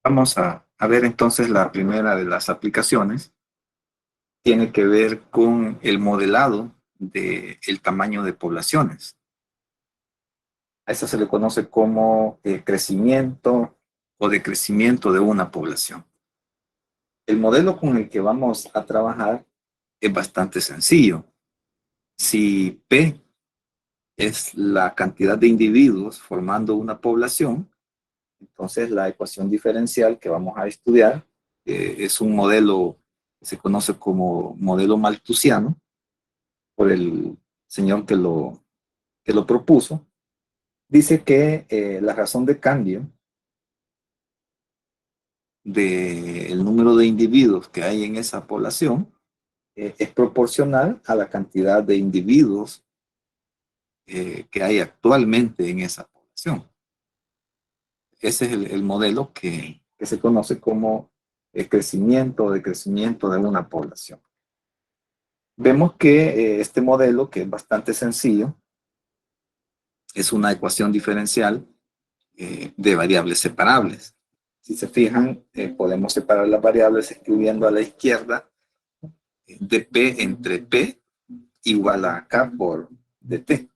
Vamos a ver entonces la primera de las aplicaciones. Tiene que ver con el modelado del tamaño de poblaciones. A eso se le conoce como crecimiento o decrecimiento de una población. El modelo con el que vamos a trabajar es bastante sencillo. Si P es la cantidad de individuos formando una población, entonces la ecuación diferencial que vamos a estudiar es un modelo que se conoce como modelo malthusiano por el señor que lo propuso. Dice que la razón de cambio del número de individuos que hay en esa población es proporcional a la cantidad de individuos que hay actualmente en esa población. Ese es el modelo que se conoce como el crecimiento o decrecimiento de una población. Vemos que este modelo, que es bastante sencillo, es una ecuación diferencial de variables separables. Si se fijan, podemos separar las variables escribiendo a la izquierda dp entre p igual a k por dt.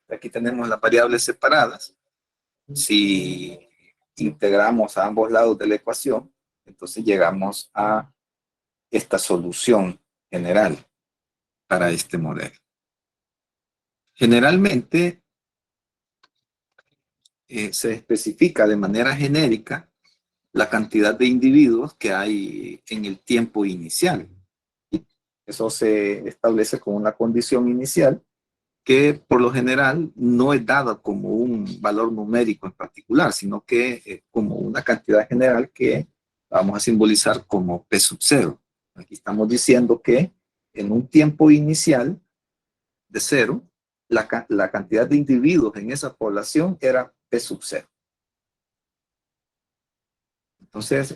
Aquí tenemos las variables separadas. Si integramos a ambos lados de la ecuación, entonces llegamos a esta solución general para este modelo. Generalmente se especifica de manera genérica la cantidad de individuos que hay en el tiempo inicial. Eso se establece con una condición inicial que por lo general no es dada como un valor numérico en particular, sino que como una cantidad general que vamos a simbolizar como P sub 0. Aquí estamos diciendo que en un tiempo inicial de 0, la cantidad de individuos en esa población era P sub 0. Entonces,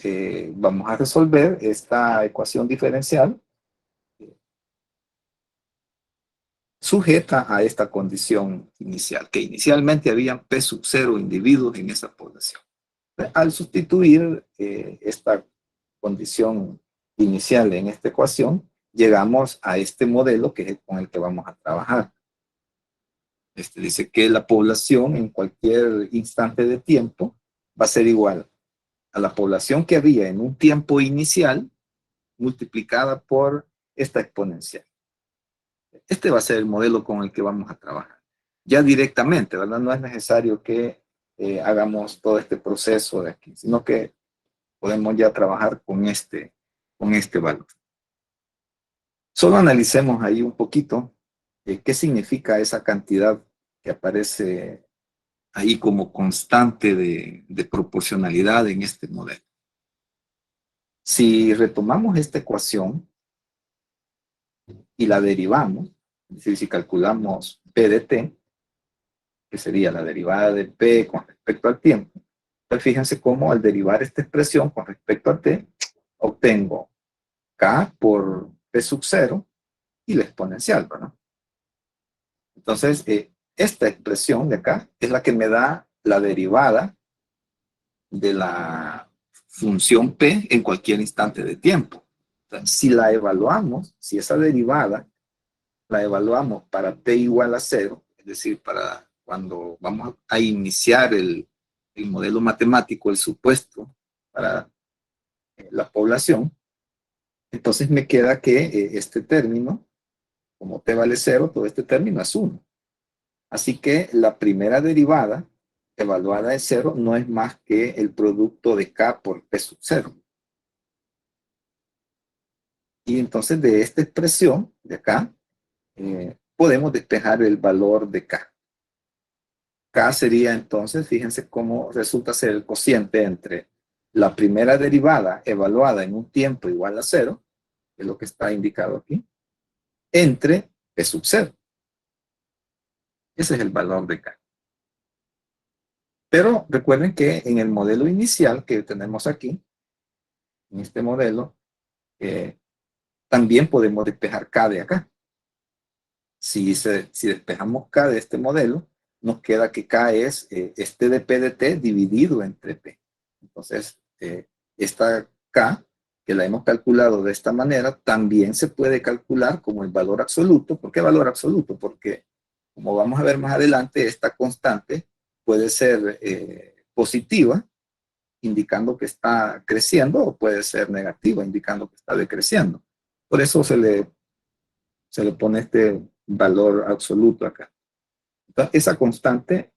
vamos a resolver esta ecuación diferencial sujeta a esta condición inicial, que inicialmente habían P sub 0 individuos en esa población. Al sustituir esta condición inicial en esta ecuación, llegamos a este modelo que es con el que vamos a trabajar. Este dice que la población en cualquier instante de tiempo va a ser igual a la población que había en un tiempo inicial multiplicada por esta exponencial. Este va a ser el modelo con el que vamos a trabajar. Ya directamente, ¿verdad? No es necesario que hagamos todo este proceso de aquí, sino que podemos ya trabajar con este valor. Solo analicemos ahí un poquito qué significa esa cantidad que aparece ahí como constante de proporcionalidad en este modelo. Si retomamos esta ecuación y la derivamos, es decir, si calculamos P de t, que sería la derivada de P con respecto al tiempo, pues fíjense cómo al derivar esta expresión con respecto a t, obtengo K por P sub 0 y la exponencial, ¿verdad? Entonces, esta expresión de acá es la que me da la derivada de la función P en cualquier instante de tiempo. Entonces, si la evaluamos, si esa derivada la evaluamos para P igual a 0, es decir, para cuando vamos a iniciar el modelo matemático, el supuesto para la población, entonces me queda que este término, como T vale 0, todo este término es 1. Así que la primera derivada evaluada de 0 no es más que el producto de K por P sub 0. Y entonces de esta expresión de acá, podemos despejar el valor de K. K sería entonces, fíjense cómo resulta ser el cociente entre la primera derivada evaluada en un tiempo igual a 0, que es lo que está indicado aquí, entre P sub 0. Ese es el valor de K. Pero recuerden que en el modelo inicial que tenemos aquí, en este modelo, también podemos despejar K de acá. Si despejamos K de este modelo, nos queda que K es este de P de T dividido entre P. Entonces, esta K, que la hemos calculado de esta manera, también se puede calcular como el valor absoluto. ¿Por qué valor absoluto? Porque, como vamos a ver más adelante, esta constante puede ser positiva, indicando que está creciendo, o puede ser negativa, indicando que está decreciendo. Por eso se le pone este valor absoluto acá. Entonces, esa constante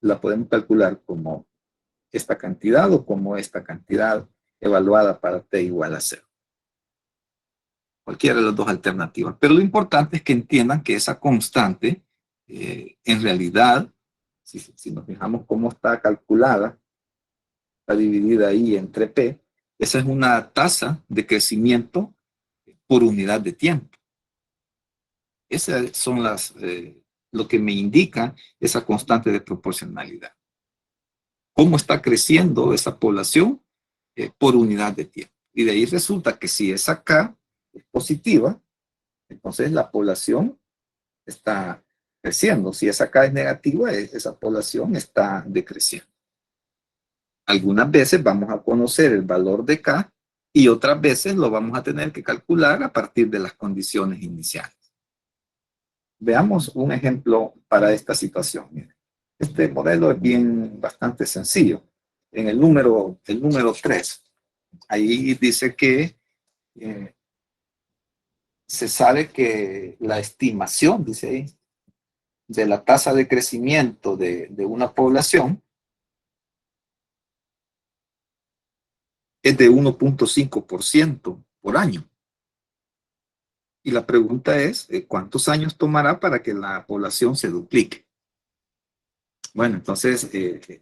la podemos calcular como esta cantidad o como esta cantidad evaluada para t igual a 0. Cualquiera de las dos alternativas. Pero lo importante es que entiendan que esa constante, en realidad, si nos fijamos cómo está calculada, está dividida ahí entre P, esa es una tasa de crecimiento por unidad de tiempo. Esas son lo que me indica esa constante de proporcionalidad. ¿Cómo está creciendo esa población por unidad de tiempo? Y de ahí resulta que si esa K es positiva, entonces la población está creciendo. Si esa K es negativa, esa población está decreciendo. Algunas veces vamos a conocer el valor de K y otras veces lo vamos a tener que calcular a partir de las condiciones iniciales. Veamos un ejemplo para esta situación. Este modelo es bastante sencillo. En el número 3, ahí dice que se sabe que la estimación, dice ahí, de la tasa de crecimiento de una población es de 1.5% por año. Y la pregunta es, ¿cuántos años tomará para que la población se duplique? Bueno, entonces,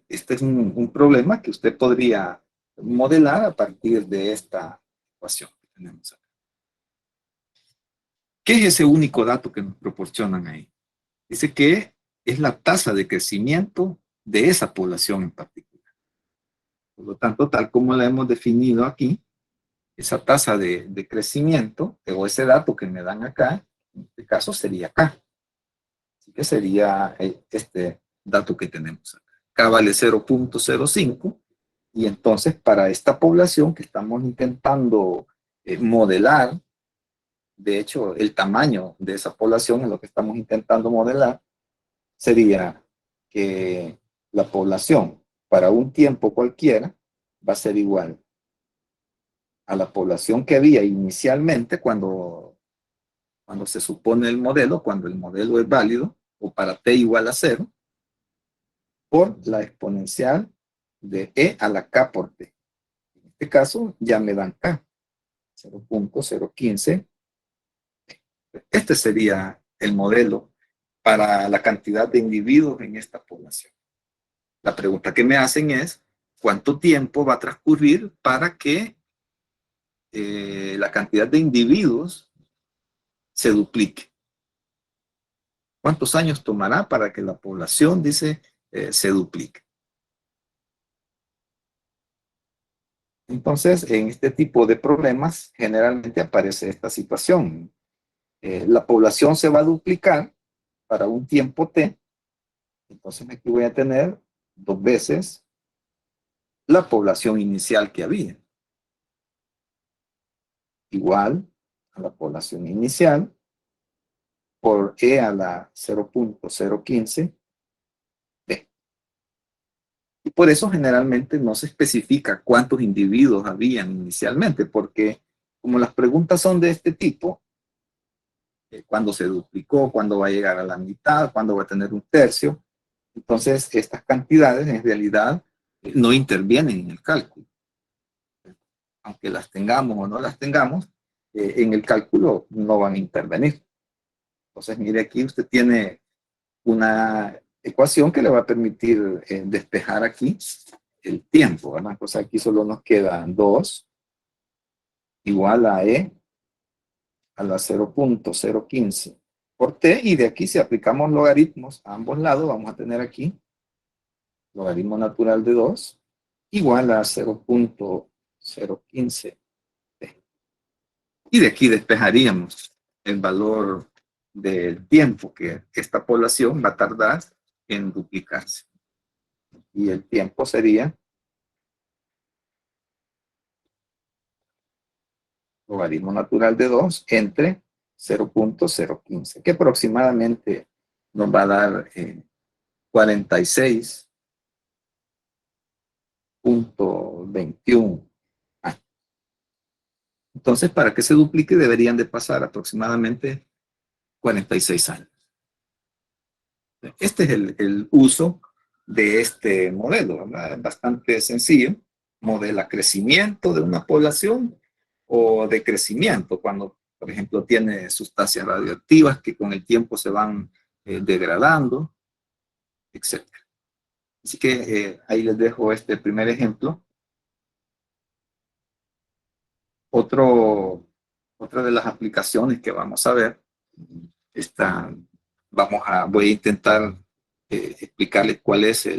este es un problema que usted podría modelar a partir de esta ecuación que tenemos acá. ¿Qué es ese único dato que nos proporcionan ahí? Dice que es la tasa de crecimiento de esa población en particular. Por lo tanto, tal como la hemos definido aquí, esa tasa de crecimiento, o ese dato que me dan acá, en este caso sería K. Así que sería este dato que tenemos acá. K vale 0.05, y entonces para esta población que estamos intentando modelar, de hecho el tamaño de esa población es lo que estamos intentando modelar, sería que la población para un tiempo cualquiera va a ser igual a la población que había inicialmente cuando se supone el modelo, cuando el modelo es válido, o para t igual a 0, por la exponencial de e a la k por t. En este caso ya me dan k, 0.015. Este sería el modelo para la cantidad de individuos en esta población. La pregunta que me hacen es, ¿cuánto tiempo va a transcurrir para que la cantidad de individuos se duplique? ¿Cuántos años tomará para que la población, dice, se duplique? Entonces, en este tipo de problemas, generalmente aparece esta situación. La población se va a duplicar para un tiempo t, entonces aquí voy a tener 2 veces la población inicial que había. Igual a la población inicial por e a la 0.015 b. Y por eso generalmente no se especifica cuántos individuos habían inicialmente, porque como las preguntas son de este tipo, cuándo se duplicó, cuándo va a llegar a la mitad, cuándo va a tener un tercio, entonces estas cantidades en realidad no intervienen en el cálculo. Aunque las tengamos o no las tengamos, en el cálculo no van a intervenir. Entonces, mire, aquí usted tiene una ecuación que le va a permitir despejar aquí el tiempo, ¿verdad? Entonces aquí solo nos queda 2 igual a e a la 0.015 por t, y de aquí si aplicamos logaritmos a ambos lados, vamos a tener aquí logaritmo natural de 2 igual a 0.015 t. Y de aquí despejaríamos el valor del tiempo que esta población va a tardar en duplicarse. Y el tiempo sería logaritmo natural de 2 entre 0.015, que aproximadamente nos va a dar 46.21. Entonces, para que se duplique deberían de pasar aproximadamente 46 años. Este es el uso de este modelo, ¿verdad? Bastante sencillo. Modela crecimiento de una población o decrecimiento, cuando, por ejemplo, tiene sustancias radioactivas que con el tiempo se van degradando, etc. Así que ahí les dejo este primer ejemplo. Otra de las aplicaciones que vamos a ver, voy a intentar explicarles cuál es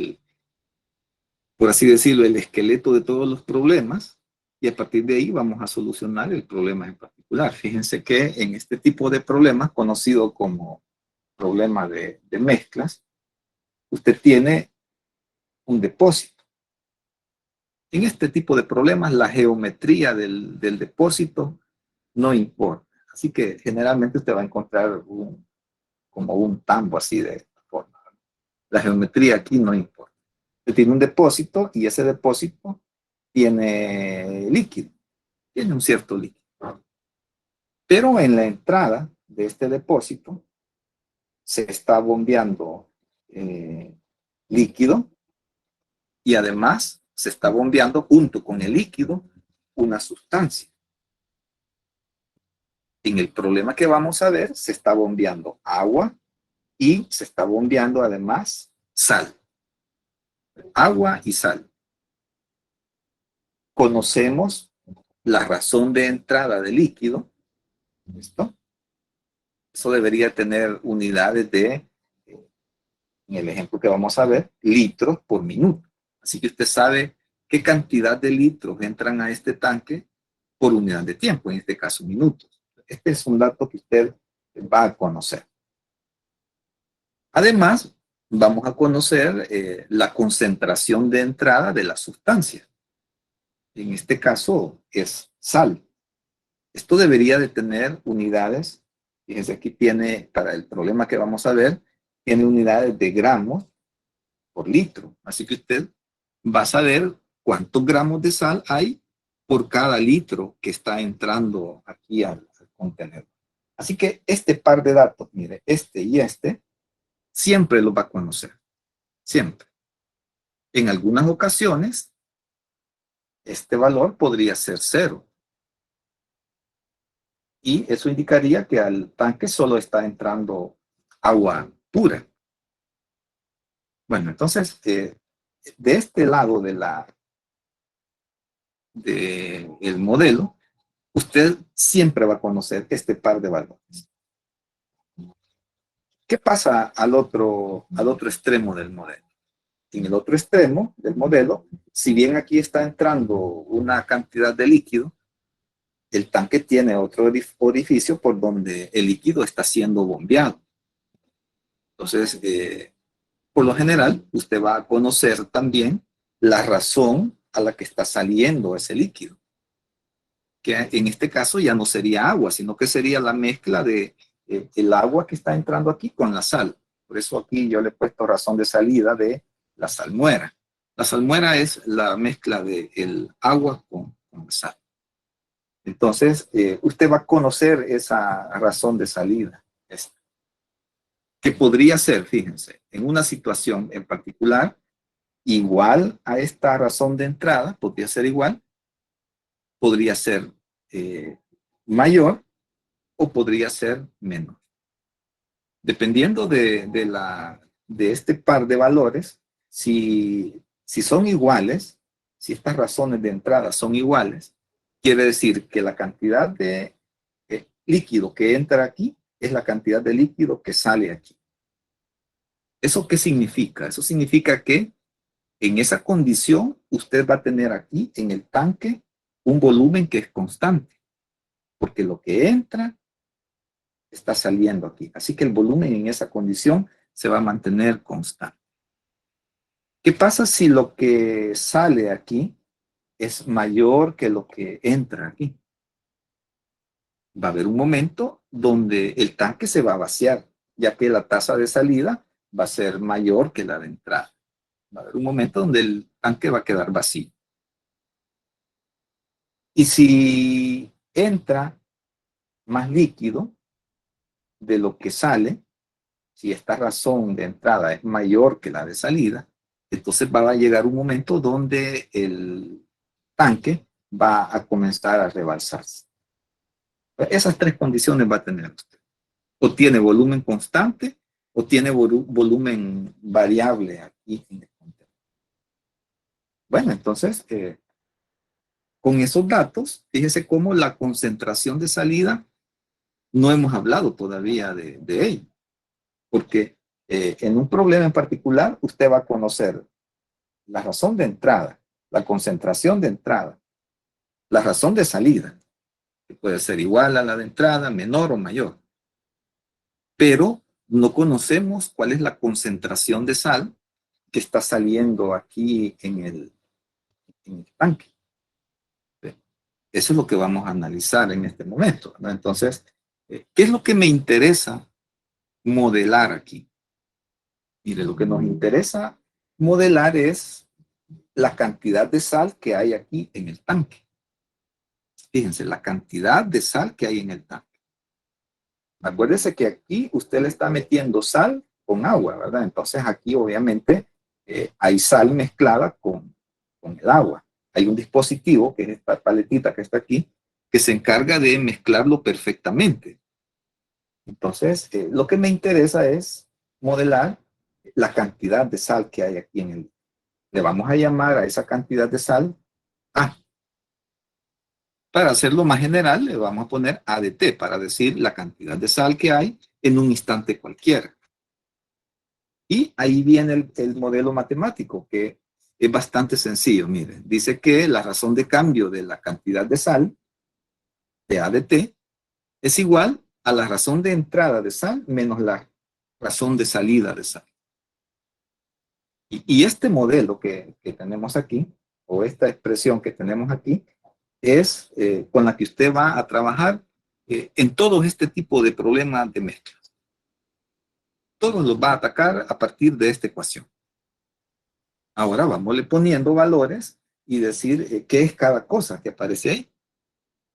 por así decirlo, el esqueleto de todos los problemas, y a partir de ahí vamos a solucionar el problema en particular. Fíjense que en este tipo de problemas, conocido como problema de mezclas, usted tiene un depósito. En este tipo de problemas, la geometría del depósito no importa. Así que generalmente usted va a encontrar como un tambo así de esta forma. La geometría aquí no importa. Usted tiene un depósito y ese depósito tiene líquido, tiene un cierto líquido. Pero en la entrada de este depósito se está bombeando líquido, y además se está bombeando junto con el líquido una sustancia. En el problema que vamos a ver, se está bombeando agua y se está bombeando además sal. Agua y sal. Conocemos la razón de entrada del líquido. ¿Listo? Eso debería tener unidades en el ejemplo que vamos a ver, litros por minuto. Así que usted sabe qué cantidad de litros entran a este tanque por unidad de tiempo, en este caso minutos. Este es un dato que usted va a conocer. Además, vamos a conocer la concentración de entrada de la sustancia. En este caso es sal. Esto debería de tener unidades. Fíjense, aquí tiene, para el problema que vamos a ver, tiene unidades de gramos por litro. Así que usted va a saber cuántos gramos de sal hay por cada litro que está entrando aquí al contenedor. Así que este par de datos, mire, este y este, siempre los va a conocer. Siempre. En algunas ocasiones, este valor podría ser 0. Y eso indicaría que al tanque solo está entrando agua pura. Bueno, entonces, de este lado del modelo, usted siempre va a conocer este par de valores. ¿Qué pasa al otro extremo del modelo? En el otro extremo del modelo, si bien aquí está entrando una cantidad de líquido, el tanque tiene otro orificio por donde el líquido está siendo bombeado. Entonces, por lo general, usted va a conocer también la razón a la que está saliendo ese líquido, que en este caso ya no sería agua, sino que sería la mezcla de el agua que está entrando aquí con la sal. Por eso aquí yo le he puesto razón de salida de la salmuera. La salmuera es la mezcla del agua con la sal. Entonces, usted va a conocer esa razón de salida. Que podría ser, fíjense, en una situación en particular, igual a esta razón de entrada, podría ser mayor o podría ser menor. Dependiendo de este par de valores, si son iguales, si estas razones de entrada son iguales, quiere decir que la cantidad de líquido que entra aquí es la cantidad de líquido que sale aquí. ¿Eso qué significa? Eso significa que en esa condición usted va a tener aquí en el tanque un volumen que es constante, porque lo que entra está saliendo aquí. Así que el volumen en esa condición se va a mantener constante. ¿Qué pasa si lo que sale aquí es mayor que lo que entra aquí? va a haber un momento donde el tanque se va a vaciar, ya que la tasa de salida va a ser mayor que la de entrada. Va a haber un momento donde el tanque va a quedar vacío. Y si entra más líquido de lo que sale, si esta razón de entrada es mayor que la de salida, entonces va a llegar un momento donde el tanque va a comenzar a rebalsarse. Esas tres condiciones va a tener usted. O tiene volumen constante o tiene volumen variable aquí en el contenedor. Bueno, entonces, con esos datos, fíjese cómo la concentración de salida no hemos hablado todavía de ello, porque en un problema en particular usted va a conocer la razón de entrada, la concentración de entrada, la razón de salida, que puede ser igual a la de entrada, menor o mayor, pero no conocemos cuál es la concentración de sal que está saliendo aquí en el tanque. Eso es lo que vamos a analizar en este momento, ¿no? Entonces, ¿qué es lo que me interesa modelar aquí? Mire, lo que nos interesa modelar es la cantidad de sal que hay aquí en el tanque. Fíjense, la cantidad de sal que hay en el tanque. Acuérdese que aquí usted le está metiendo sal con agua, ¿verdad? Entonces aquí obviamente hay sal mezclada con el agua. Hay un dispositivo, que es esta paletita que está aquí, que se encarga de mezclarlo perfectamente. Entonces, lo que me interesa es modelar la cantidad de sal que hay aquí en el. Le vamos a llamar a esa cantidad de sal A. Para hacerlo más general, le vamos a poner A de T para decir la cantidad de sal que hay en un instante cualquiera. Y ahí viene el modelo matemático, que es bastante sencillo. Miren, dice que la razón de cambio de la cantidad de sal, de A de T, es igual a la razón de entrada de sal menos la razón de salida de sal. Y este modelo que tenemos aquí, o esta expresión que tenemos aquí, es con la que usted va a trabajar en todo este tipo de problemas de mezclas. Todos los va a atacar a partir de esta ecuación. Ahora vamosle poniendo valores y decir qué es cada cosa que aparece ahí.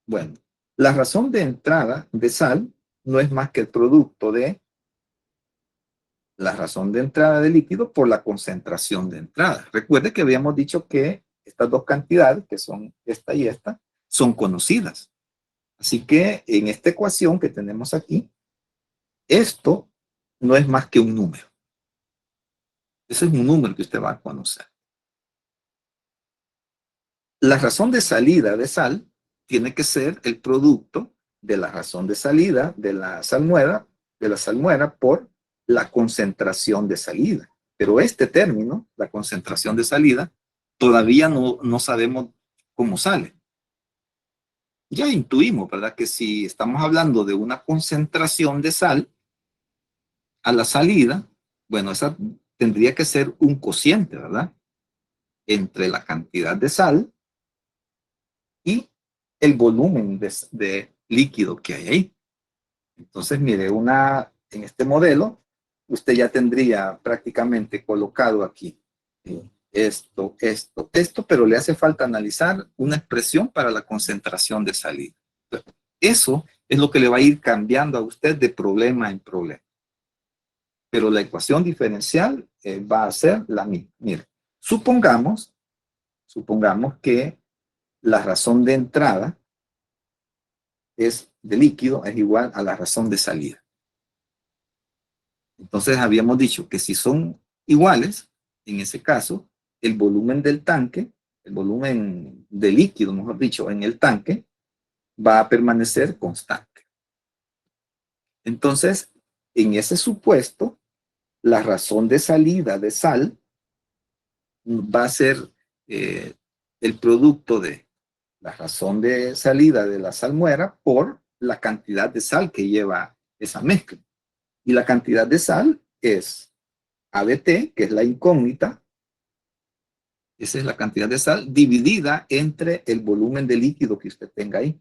Bueno, la razón de entrada de sal no es más que el producto de la razón de entrada de líquido por la concentración de entrada. Recuerde que habíamos dicho que estas dos cantidades, que son esta y esta, son conocidas. Así que en esta ecuación que tenemos aquí, esto no es más que un número. Ese es un número que usted va a conocer. La razón de salida de sal tiene que ser el producto de la razón de salida de la salmuera por la concentración de salida. Pero este término, la concentración de salida, todavía no sabemos cómo sale. Ya intuimos, ¿verdad? Que si estamos hablando de una concentración de sal a la salida, bueno, esa tendría que ser un cociente, ¿verdad? Entre la cantidad de sal y el volumen de líquido que hay ahí. Entonces, mire, en este modelo, usted ya tendría prácticamente colocado aquí esto, pero le hace falta analizar una expresión para la concentración de salida. Eso es lo que le va a ir cambiando a usted de problema en problema. Pero la ecuación diferencial va a ser la misma. Mire, supongamos que la razón de entrada de líquido es igual a la razón de salida. Entonces habíamos dicho que si son iguales, en ese caso, el volumen del tanque, el volumen de líquido, mejor dicho, en el tanque, va a permanecer constante. Entonces, en ese supuesto, la razón de salida de sal va a ser el producto de la razón de salida de la salmuera por la cantidad de sal que lleva esa mezcla. Y la cantidad de sal es A de T, que es la incógnita. Esa es la cantidad de sal dividida entre el volumen de líquido que usted tenga ahí.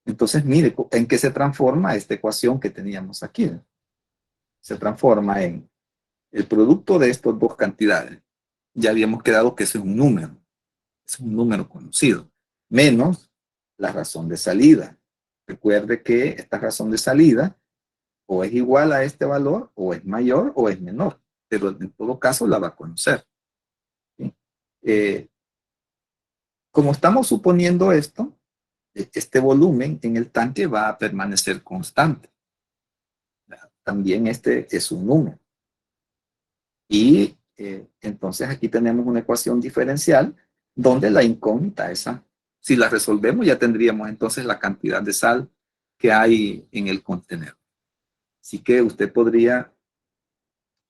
Entonces, mire en qué se transforma esta ecuación que teníamos aquí. Se transforma en el producto de estas dos cantidades. Ya habíamos quedado que eso es un número conocido, menos la razón de salida. Recuerde que esta razón de salida o es igual a este valor, o es mayor, o es menor, pero en todo caso la va a conocer. ¿Sí? Como estamos suponiendo esto, este volumen en el tanque va a permanecer constante. También este es un número. Y entonces aquí tenemos una ecuación diferencial donde la incógnita esa, si la resolvemos ya tendríamos entonces la cantidad de sal que hay en el contenedor. Así que usted podría,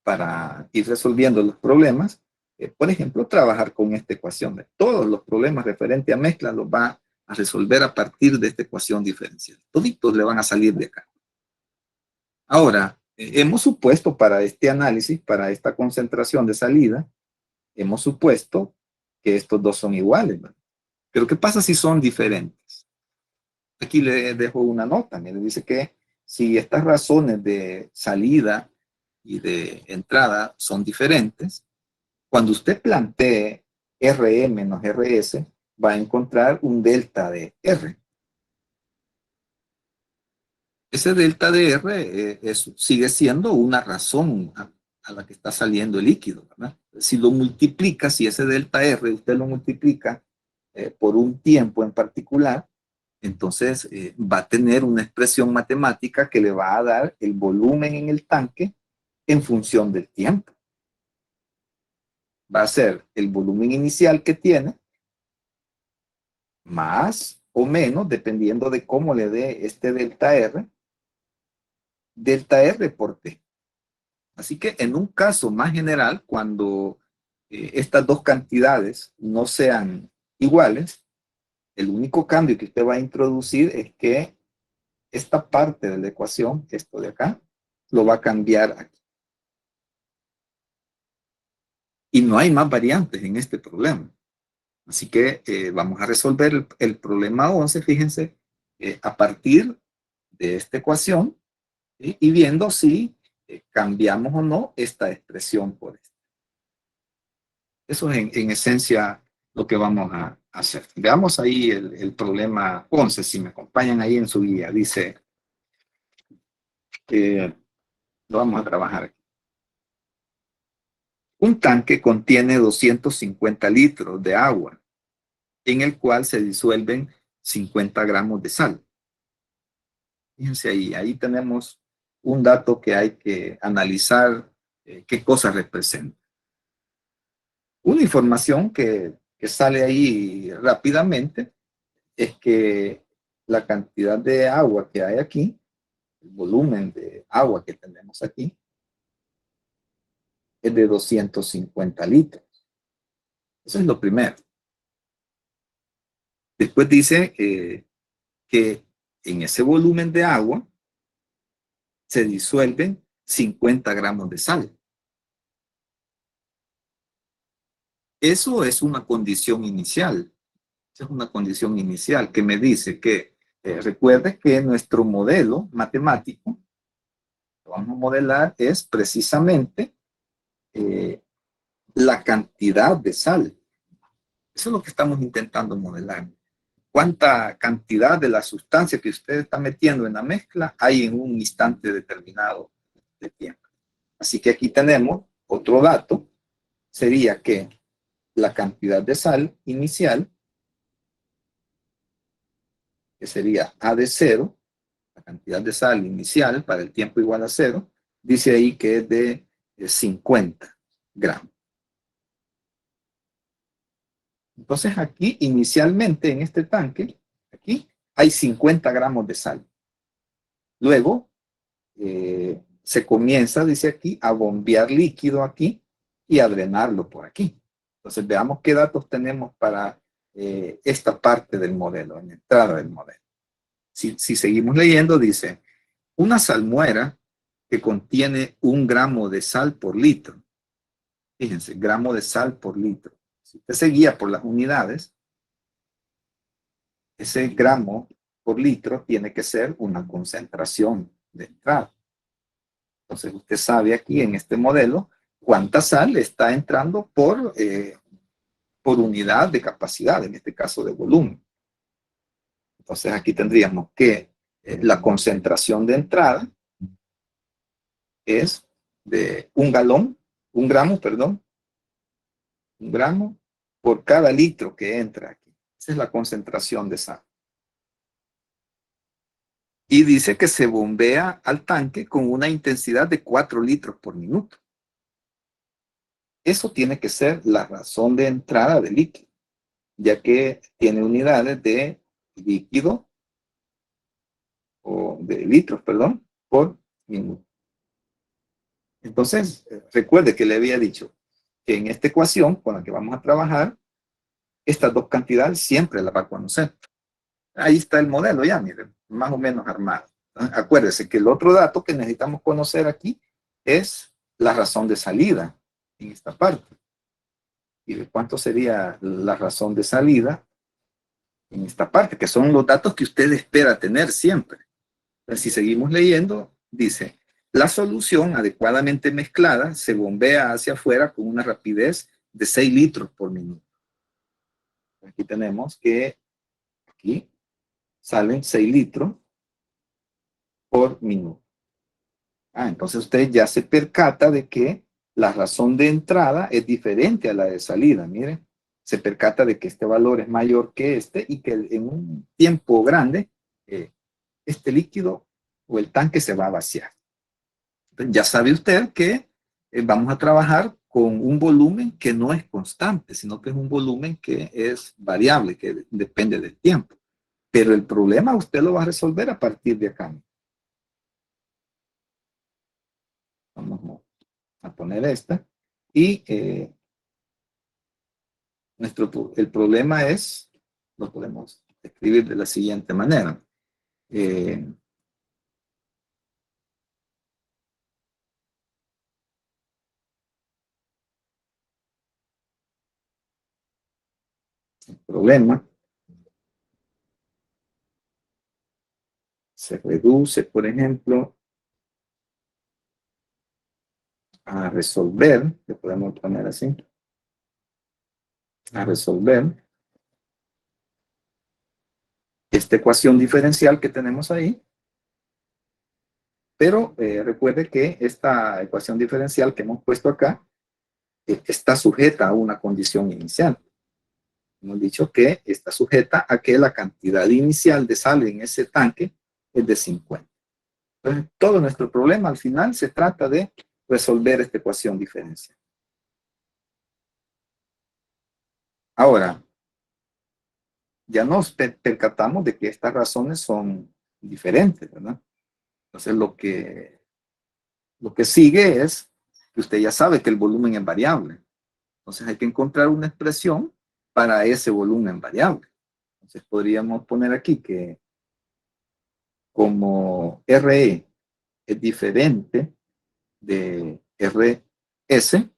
para ir resolviendo los problemas, por ejemplo, trabajar con esta ecuación. Todos los problemas referentes a mezcla los va a resolver a partir de esta ecuación diferencial. Toditos le van a salir de acá. Ahora, hemos supuesto para este análisis, para esta concentración de salida, hemos supuesto que estos dos son iguales, ¿verdad? Pero ¿qué pasa si son diferentes? Aquí le dejo una nota, me dice que si estas razones de salida y de entrada son diferentes, cuando usted plantee R menos RS, va a encontrar un delta de R. Ese delta de R sigue siendo una razón a la que está saliendo el líquido, ¿verdad? Si lo multiplica, si ese delta R usted lo multiplica por un tiempo en particular, entonces va a tener una expresión matemática que le va a dar el volumen en el tanque en función del tiempo. Va a ser el volumen inicial que tiene, más o menos, dependiendo de cómo le dé este delta R por T. Así que en un caso más general, cuando estas dos cantidades no sean iguales, el único cambio que usted va a introducir es que esta parte de la ecuación, esto de acá, lo va a cambiar aquí. Y no hay más variantes en este problema. Así que vamos a resolver el problema 11, fíjense, a partir de esta ecuación, ¿sí? Y viendo si cambiamos o no esta expresión por esta. Eso es en esencia lo que vamos a hacer. Veamos ahí el problema 11, si me acompañan ahí en su guía. Dice, lo vamos a trabajar aquí. Un tanque contiene 250 litros de agua, en el cual se disuelven 50 gramos de sal. Fíjense ahí tenemos un dato que hay que analizar qué cosa representa. Una información que sale ahí rápidamente es que la cantidad de agua que hay aquí, el volumen de agua que tenemos aquí, es de 250 litros. Eso es lo primero. Después dice que en ese volumen de agua se disuelven 50 gramos de sal. Eso es una condición inicial. Esa es una condición inicial que me dice que, recuerde que nuestro modelo matemático, lo vamos a modelar, es precisamente la cantidad de sal. Eso es lo que estamos intentando modelar. ¿Cuánta cantidad de la sustancia que usted está metiendo en la mezcla hay en un instante determinado de tiempo? Así que aquí tenemos otro dato, sería que la cantidad de sal inicial, que sería A de 0, la cantidad de sal inicial para el tiempo igual a 0, dice ahí que es de 50 gramos. Entonces aquí inicialmente en este tanque, aquí hay 50 gramos de sal. Luego se comienza, dice aquí, a bombear líquido aquí y a drenarlo por aquí. Entonces veamos qué datos tenemos para esta parte del modelo, en la entrada del modelo. Si seguimos leyendo, dice, una salmuera que contiene 1 gramo de sal por litro. Fíjense, gramo de sal por litro. Si usted se guía por las unidades, ese gramo por litro tiene que ser una concentración de entrada. Entonces usted sabe aquí en este modelo cuánta sal está entrando por unidad de capacidad, en este caso de volumen. Entonces aquí tendríamos que la concentración de entrada es de un gramo, perdón, un gramo por cada litro que entra aquí. Esa es la concentración de sal. Y dice que se bombea al tanque con una intensidad de 4 litros por minuto. Eso tiene que ser la razón de entrada del líquido, ya que tiene unidades de líquido, o de litros, perdón, por minuto. Entonces, recuerde que le había dicho que en esta ecuación con la que vamos a trabajar, estas dos cantidades siempre las va a conocer. Ahí está el modelo ya, miren, más o menos armado. Acuérdese que el otro dato que necesitamos conocer aquí es la razón de salida en esta parte. ¿Y de cuánto sería la razón de salida en esta parte? Que son los datos que usted espera tener siempre. Entonces, si seguimos leyendo, dice, la solución adecuadamente mezclada se bombea hacia afuera con una rapidez de 6 litros por minuto. Aquí tenemos que aquí salen 6 litros por minuto. Entonces usted ya se percata de que la razón de entrada es diferente a la de salida. Mire, se percata de que este valor es mayor que este y que en un tiempo grande este líquido o el tanque se va a vaciar. Entonces, ya sabe usted que vamos a trabajar con un volumen que no es constante, sino que es un volumen que es variable, que depende del tiempo. Pero el problema usted lo va a resolver a partir de acá. Vamos a poner esta. Y el problema es, lo podemos escribir de la siguiente manera. El problema se reduce, por ejemplo, a resolver, que podemos poner así, a resolver esta ecuación diferencial que tenemos ahí, pero recuerde que esta ecuación diferencial que hemos puesto acá está sujeta a una condición inicial. Hemos dicho que está sujeta a que la cantidad inicial de sal en ese tanque es de 50. Entonces, todo nuestro problema al final se trata de resolver esta ecuación diferencial. Ahora, ya nos percatamos de que estas razones son diferentes, ¿verdad? Entonces, lo que sigue es que usted ya sabe que el volumen es variable. Entonces, hay que encontrar una expresión para ese volumen variable. Entonces, podríamos poner aquí que como RE es diferente de RS,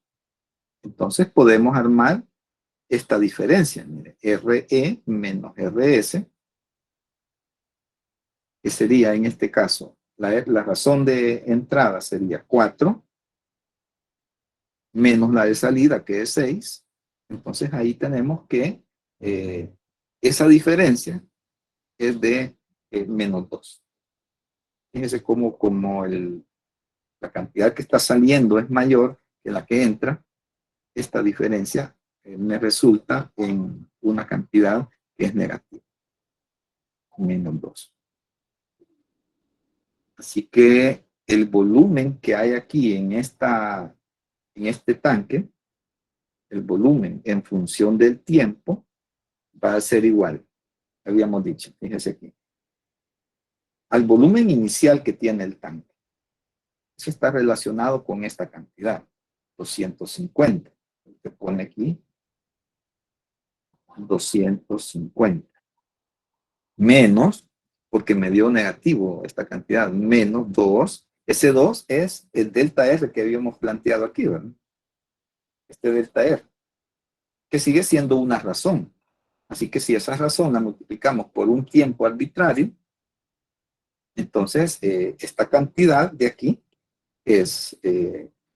entonces podemos armar esta diferencia. Mire, RE menos RS, que sería en este caso, la razón de entrada sería 4, menos la de salida, que es 6. Entonces ahí tenemos que esa diferencia es de menos 2. Fíjense cómo la cantidad que está saliendo es mayor que la que entra. Esta diferencia me resulta en una cantidad que es negativa, menos 2. Así que el volumen que hay aquí en este tanque, el volumen en función del tiempo, va a ser igual, habíamos dicho, fíjese aquí, al volumen inicial que tiene el tanque. Eso está relacionado con esta cantidad, 250. Se pone aquí 250. Menos, porque me dio negativo esta cantidad, menos 2. Ese 2 es el delta R que habíamos planteado aquí, ¿verdad? Este delta R, que sigue siendo una razón. Así que si esa razón la multiplicamos por un tiempo arbitrario, entonces esta cantidad de aquí es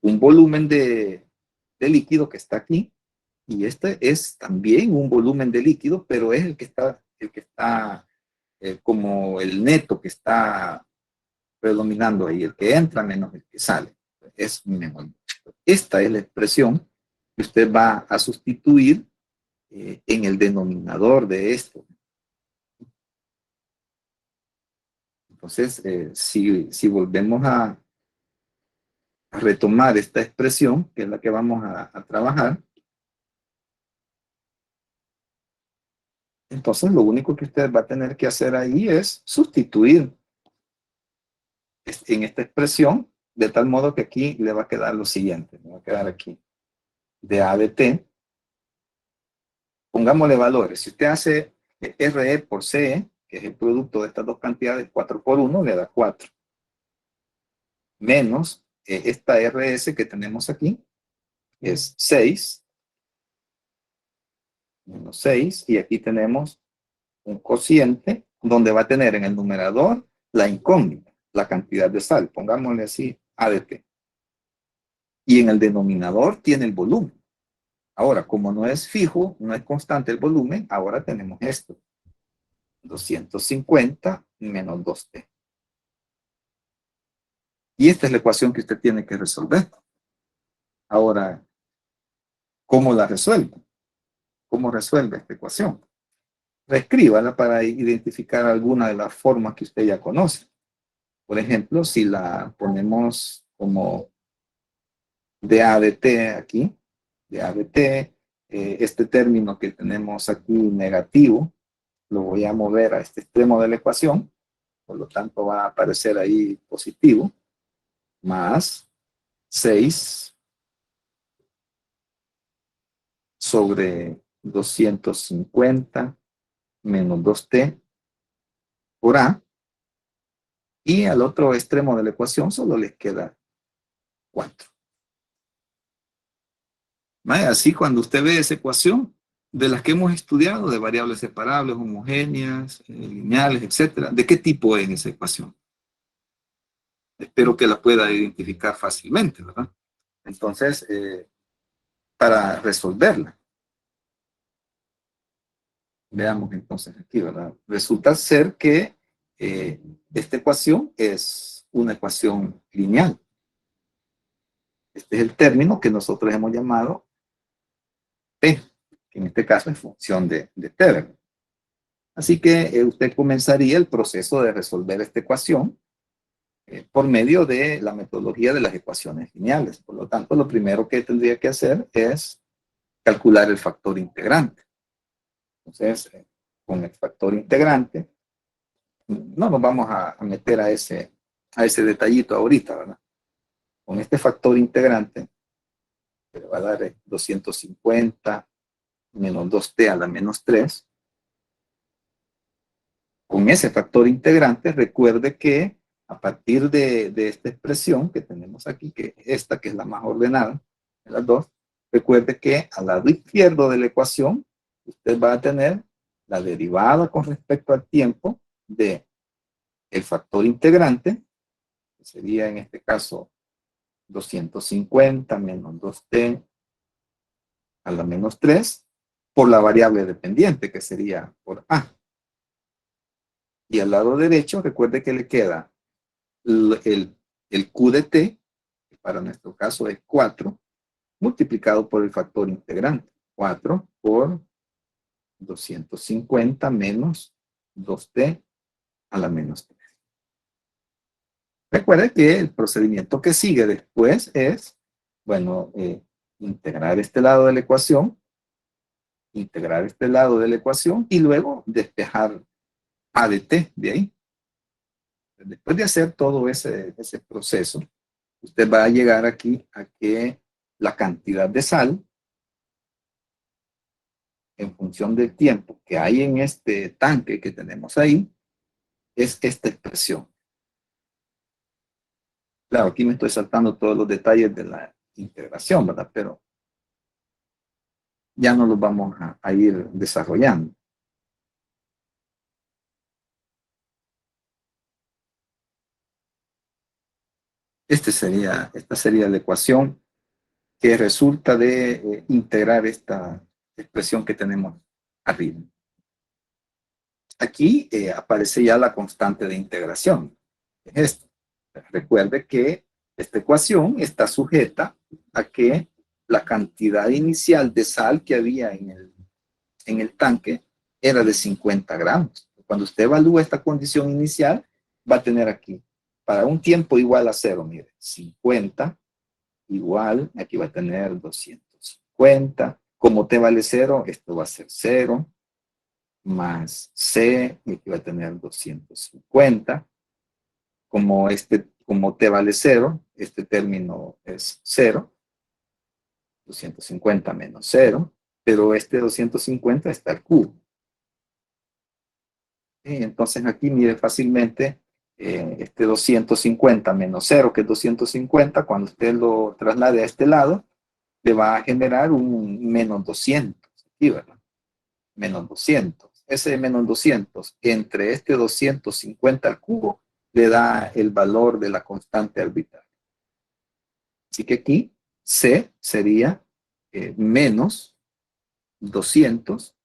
un volumen de líquido que está aquí, y este es también un volumen de líquido, pero es el que está como el neto que está predominando ahí, el que entra menos el que sale. Es menor. Esta es la expresión que usted va a sustituir en el denominador de esto. Entonces, si volvemos a retomar esta expresión, que es la que vamos a trabajar, entonces lo único que usted va a tener que hacer ahí es sustituir en esta expresión, de tal modo que aquí le va a quedar lo siguiente, le va a quedar aquí, de A de T, pongámosle valores. Si usted hace RE por CE, que es el producto de estas dos cantidades, 4 por 1, le da 4. Menos esta RS que tenemos aquí, es 6, menos 6, y aquí tenemos un cociente donde va a tener en el numerador la incógnita, la cantidad de sal, pongámosle así, A de T. Y en el denominador tiene el volumen. Ahora, como no es fijo, no es constante el volumen, ahora tenemos esto. 250 menos 2T. Y esta es la ecuación que usted tiene que resolver. Ahora, ¿cómo la resuelve? ¿Cómo resuelve esta ecuación? Reescríbala para identificar alguna de las formas que usted ya conoce. Por ejemplo, si la ponemos como de A de T aquí, de A de T, este término que tenemos aquí negativo, lo voy a mover a este extremo de la ecuación, por lo tanto va a aparecer ahí positivo, más 6 sobre 250 menos 2T por A, y al otro extremo de la ecuación solo les queda 4. Así cuando usted ve esa ecuación, de las que hemos estudiado, de variables separables, homogéneas, lineales, etcétera, ¿de qué tipo es esa ecuación? Espero que la pueda identificar fácilmente, ¿verdad? Entonces, para resolverla, veamos entonces aquí, ¿verdad? Resulta ser que esta ecuación es una ecuación lineal. Este es el término que nosotros hemos llamado P, que en este caso es función de T, ¿verdad? Así que usted comenzaría el proceso de resolver esta ecuación por medio de la metodología de las ecuaciones lineales. Por lo tanto, lo primero que tendría que hacer es calcular el factor integrante. Entonces, con el factor integrante, no nos vamos a meter a ese detallito ahorita, ¿verdad? Con este factor integrante, que le va a dar 250 menos 2t a la menos 3. Con ese factor integrante, recuerde que a partir de esta expresión que tenemos aquí, que esta que es la más ordenada de las dos, recuerde que al lado izquierdo de la ecuación, usted va a tener la derivada con respecto al tiempo de el factor integrante, que sería en este caso 250 menos 2t a la menos 3, por la variable dependiente, que sería por a. Y al lado derecho, recuerde que le queda el Q de t, que para nuestro caso es 4, multiplicado por el factor integrante. 4 por 250 menos 2t a la menos 3. Recuerde que el procedimiento que sigue después es, bueno, integrar este lado de la ecuación, y luego despejar a de t de ahí. Después de hacer todo ese proceso, usted va a llegar aquí a que la cantidad de sal, en función del tiempo que hay en este tanque que tenemos ahí, es esta expresión. Claro, aquí me estoy saltando todos los detalles de la integración, ¿verdad? Pero ya no los vamos a ir desarrollando. Esta sería la ecuación que resulta de integrar esta expresión que tenemos arriba. Aquí aparece ya la constante de integración. Es esto. Recuerde que esta ecuación está sujeta a que la cantidad inicial de sal que había en el tanque era de 50 gramos. Cuando usted evalúa esta condición inicial, va a tener aquí, para un tiempo igual a cero, mire, 50 igual, aquí va a tener 250. Como t vale cero, esto va a ser cero, más c, y aquí va a tener 250. Como t vale cero, este término es cero, 250 menos cero, pero este 250 está al cubo. Entonces aquí mire fácilmente este 250 menos 0, que es 250, cuando usted lo traslade a este lado, le va a generar un menos 200, aquí, ¿verdad? Menos 200. Ese menos 200 entre este 250 al cubo le da el valor de la constante arbitraria. Así que aquí C sería menos 200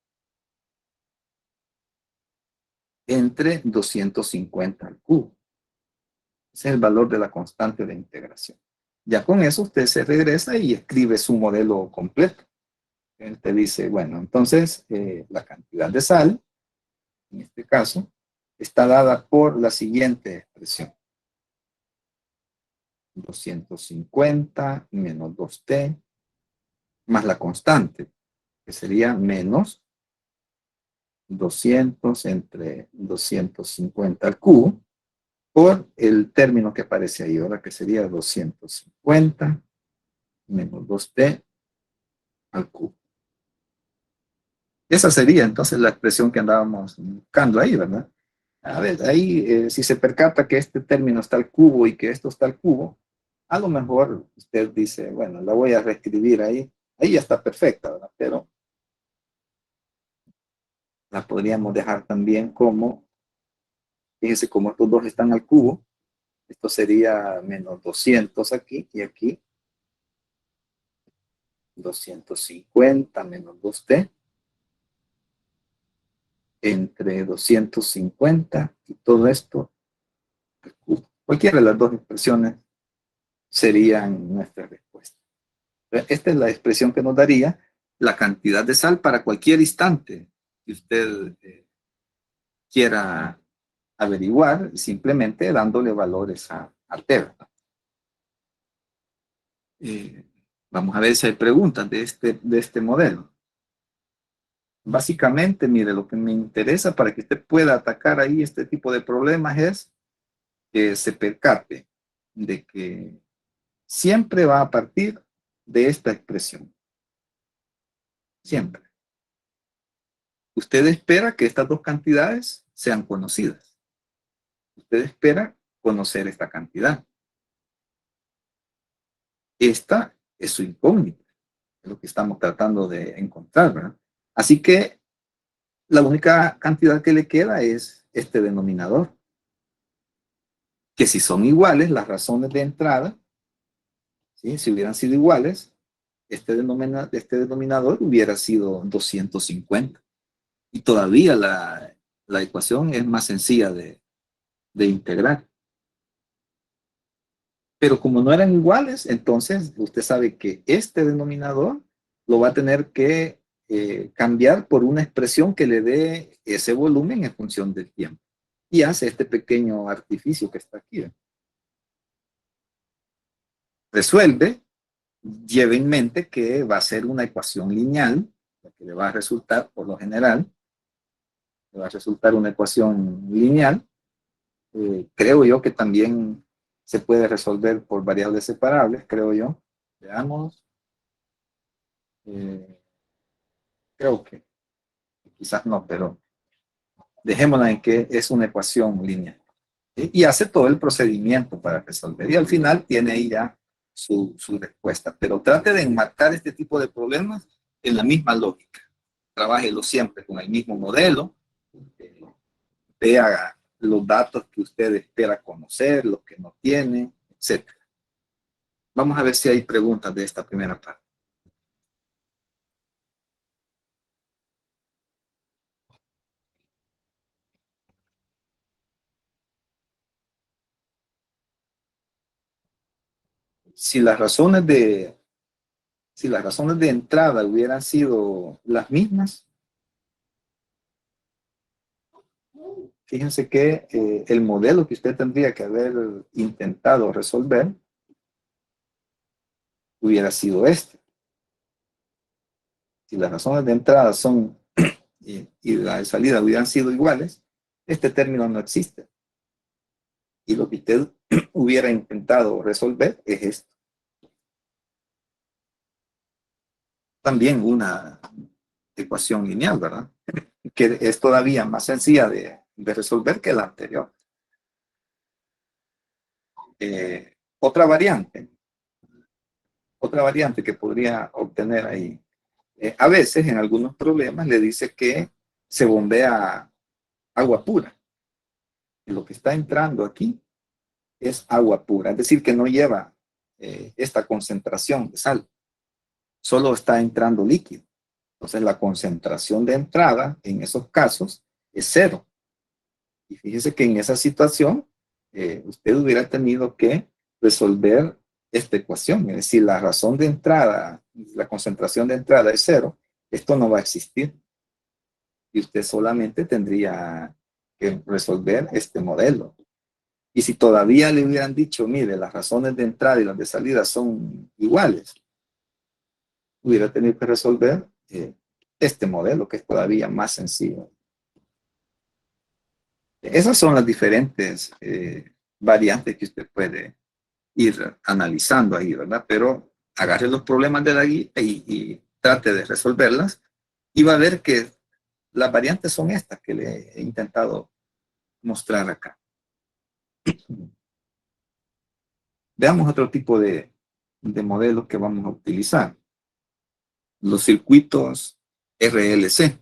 entre 250 al cubo. Ese es el valor de la constante de integración. Ya con eso usted se regresa y escribe su modelo completo. Él te dice, bueno, entonces la cantidad de sal, en este caso, está dada por la siguiente expresión. 250 menos 2t más la constante, que sería menos 200 entre 250 al cubo, por el término que aparece ahí, ahora que sería 250 menos 2t al cubo. Esa sería entonces la expresión que andábamos buscando ahí, ¿verdad? A ver, ahí si se percata que este término está al cubo y que esto está al cubo, a lo mejor usted dice, bueno, la voy a reescribir ahí. Ahí ya está perfecta, ¿verdad? Pero la podríamos dejar también como, fíjense, como estos dos están al cubo, esto sería menos 200 aquí y aquí 250 menos 2t entre 250 y todo esto al cubo. Cualquiera de las dos expresiones serían nuestra respuesta. Esta es la expresión que nos daría la cantidad de sal para cualquier instante que usted quiera averiguar, simplemente dándole valores a t. Vamos a ver si hay preguntas de este modelo. Básicamente, mire, lo que me interesa para que usted pueda atacar ahí este tipo de problemas es que se percate de que siempre va a partir de esta expresión. Siempre. Usted espera que estas dos cantidades sean conocidas. Usted espera conocer esta cantidad. Esta es su incógnita, es lo que estamos tratando de encontrar, ¿verdad? Así que la única cantidad que le queda es este denominador, que si son iguales las razones de entrada, ¿sí? Si hubieran sido iguales, este denominador hubiera sido 250. Y todavía la ecuación es más sencilla de integrar. Pero como no eran iguales, entonces usted sabe que este denominador lo va a tener que cambiar por una expresión que le dé ese volumen en función del tiempo. Y hace este pequeño artificio que está aquí. Resuelve, lleve en mente que va a ser una ecuación lineal, la que le va a resultar, por lo general, le va a resultar una ecuación lineal. Creo yo que también se puede resolver por variables separables, creo yo. Veamos. Creo que quizás no, pero dejémosla en que es una ecuación lineal. Y hace todo el procedimiento para resolver. Y al final tiene ahí ya su respuesta. Pero trate de enmarcar este tipo de problemas en la misma lógica. Trabájelo siempre con el mismo modelo. Vea los datos que usted espera conocer, los que no tiene, etc. Vamos a ver si hay preguntas de esta primera parte. Si las razones de, si las razones de entrada hubieran sido las mismas, fíjense que el modelo que usted tendría que haber intentado resolver hubiera sido este. Si las razones de entrada son y la de salida hubieran sido iguales, este término no existe. Y lo que usted hubiera intentado resolver es esto. También una ecuación lineal, ¿verdad? Que es todavía más sencilla de resolver que la anterior. Otra variante que podría obtener ahí. A veces en algunos problemas le dice que se bombea agua pura. Y lo que está entrando aquí es agua pura, es decir, que no lleva esta concentración de sal, solo está entrando líquido. Entonces la concentración de entrada en esos casos es cero. Y fíjese que en esa situación usted hubiera tenido que resolver esta ecuación, es decir, la razón de entrada, la concentración de entrada es cero, esto no va a existir. Y usted solamente tendría que resolver este modelo. Y si todavía le hubieran dicho, mire, las razones de entrada y las de salida son iguales, hubiera tenido que resolver este modelo que es todavía más sencillo. Esas son las diferentes variantes que usted puede ir analizando ahí, ¿verdad? Pero agarre los problemas de la guía y trate de resolverlas y va a ver que las variantes son estas que le he intentado mostrar acá. Veamos otro tipo de modelos que vamos a utilizar. Los circuitos RLC.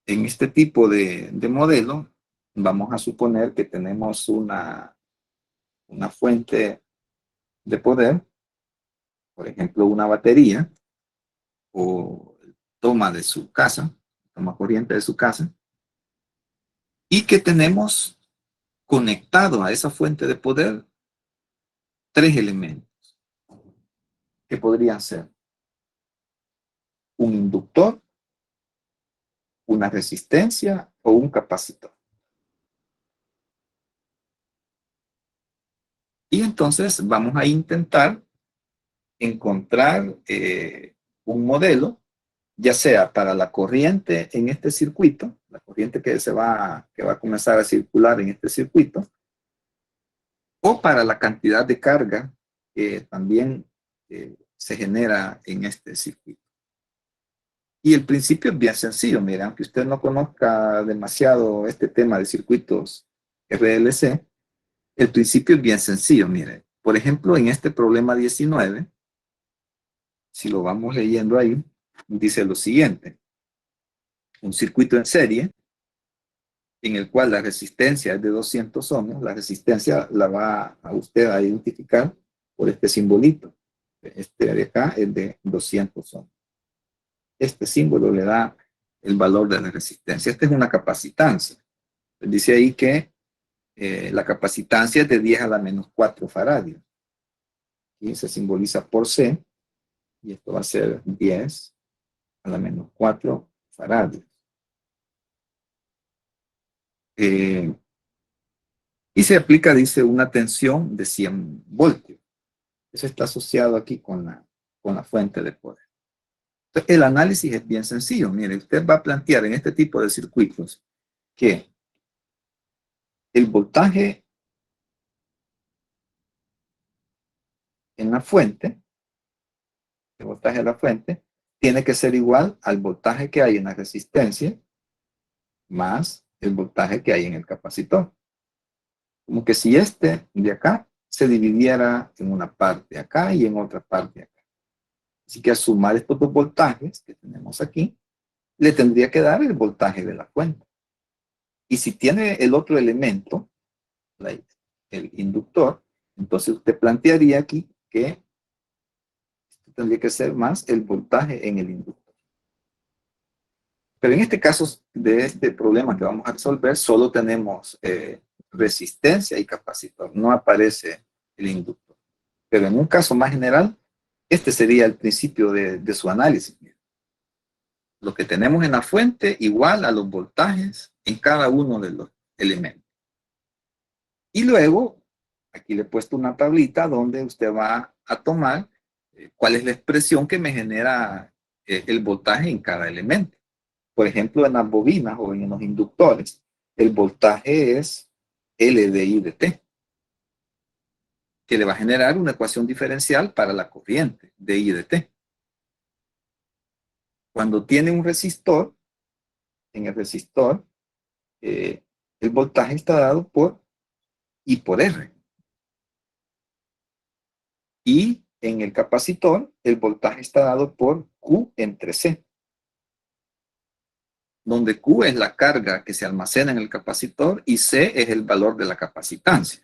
En este tipo de modelo, vamos a suponer que tenemos una fuente de poder, por ejemplo, una batería, o toma de su casa, toma corriente de su casa, y que tenemos conectado a esa fuente de poder tres elementos que podrían ser un inductor, una resistencia o un capacitor. Y entonces vamos a intentar encontrar un modelo, ya sea para la corriente en este circuito, la corriente que va a comenzar a circular en este circuito, o para la cantidad de carga que también se genera en este circuito. Y el principio es bien sencillo, mira, aunque usted no conozca demasiado este tema de circuitos RLC, el principio es bien sencillo, mire. Por ejemplo, en este problema 19, si lo vamos leyendo ahí, dice lo siguiente: un circuito en serie en el cual la resistencia es de 200 ohms, la resistencia la va a usted a identificar por este simbolito. Este de acá es de 200 ohms. Este símbolo le da el valor de la resistencia. Esta es una capacitancia. Dice ahí que la capacitancia es de 10 a la menos 4 faradios. Y se simboliza por C, y esto va a ser 10 a la menos 4 faradios. Y se aplica, dice, una tensión de 100 voltios. Eso está asociado aquí con la fuente de poder. Entonces, el análisis es bien sencillo. Mire, usted va a plantear en este tipo de circuitos que el voltaje en la fuente, el voltaje de la fuente, tiene que ser igual al voltaje que hay en la resistencia más el voltaje que hay en el capacitor. Como que si este de acá se dividiera en una parte acá y en otra parte acá. Así que al sumar estos dos voltajes que tenemos aquí, le tendría que dar el voltaje de la fuente. Y si tiene el otro elemento, el inductor, entonces usted plantearía aquí que tendría que ser más el voltaje en el inductor. Pero en este caso de este problema que vamos a resolver, solo tenemos resistencia y capacitor, no aparece el inductor. Pero en un caso más general, este sería el principio de su análisis. Lo que tenemos en la fuente igual a los voltajes en cada uno de los elementos. Y luego, aquí le he puesto una tablita donde usted va a tomar cuál es la expresión que me genera el voltaje en cada elemento. Por ejemplo, en las bobinas o en los inductores, el voltaje es L de I de T, que le va a generar una ecuación diferencial para la corriente de I de T. Cuando tiene un resistor, en el resistor, el voltaje está dado por I por R. Y en el capacitor, el voltaje está dado por Q entre C, donde Q es la carga que se almacena en el capacitor y C es el valor de la capacitancia.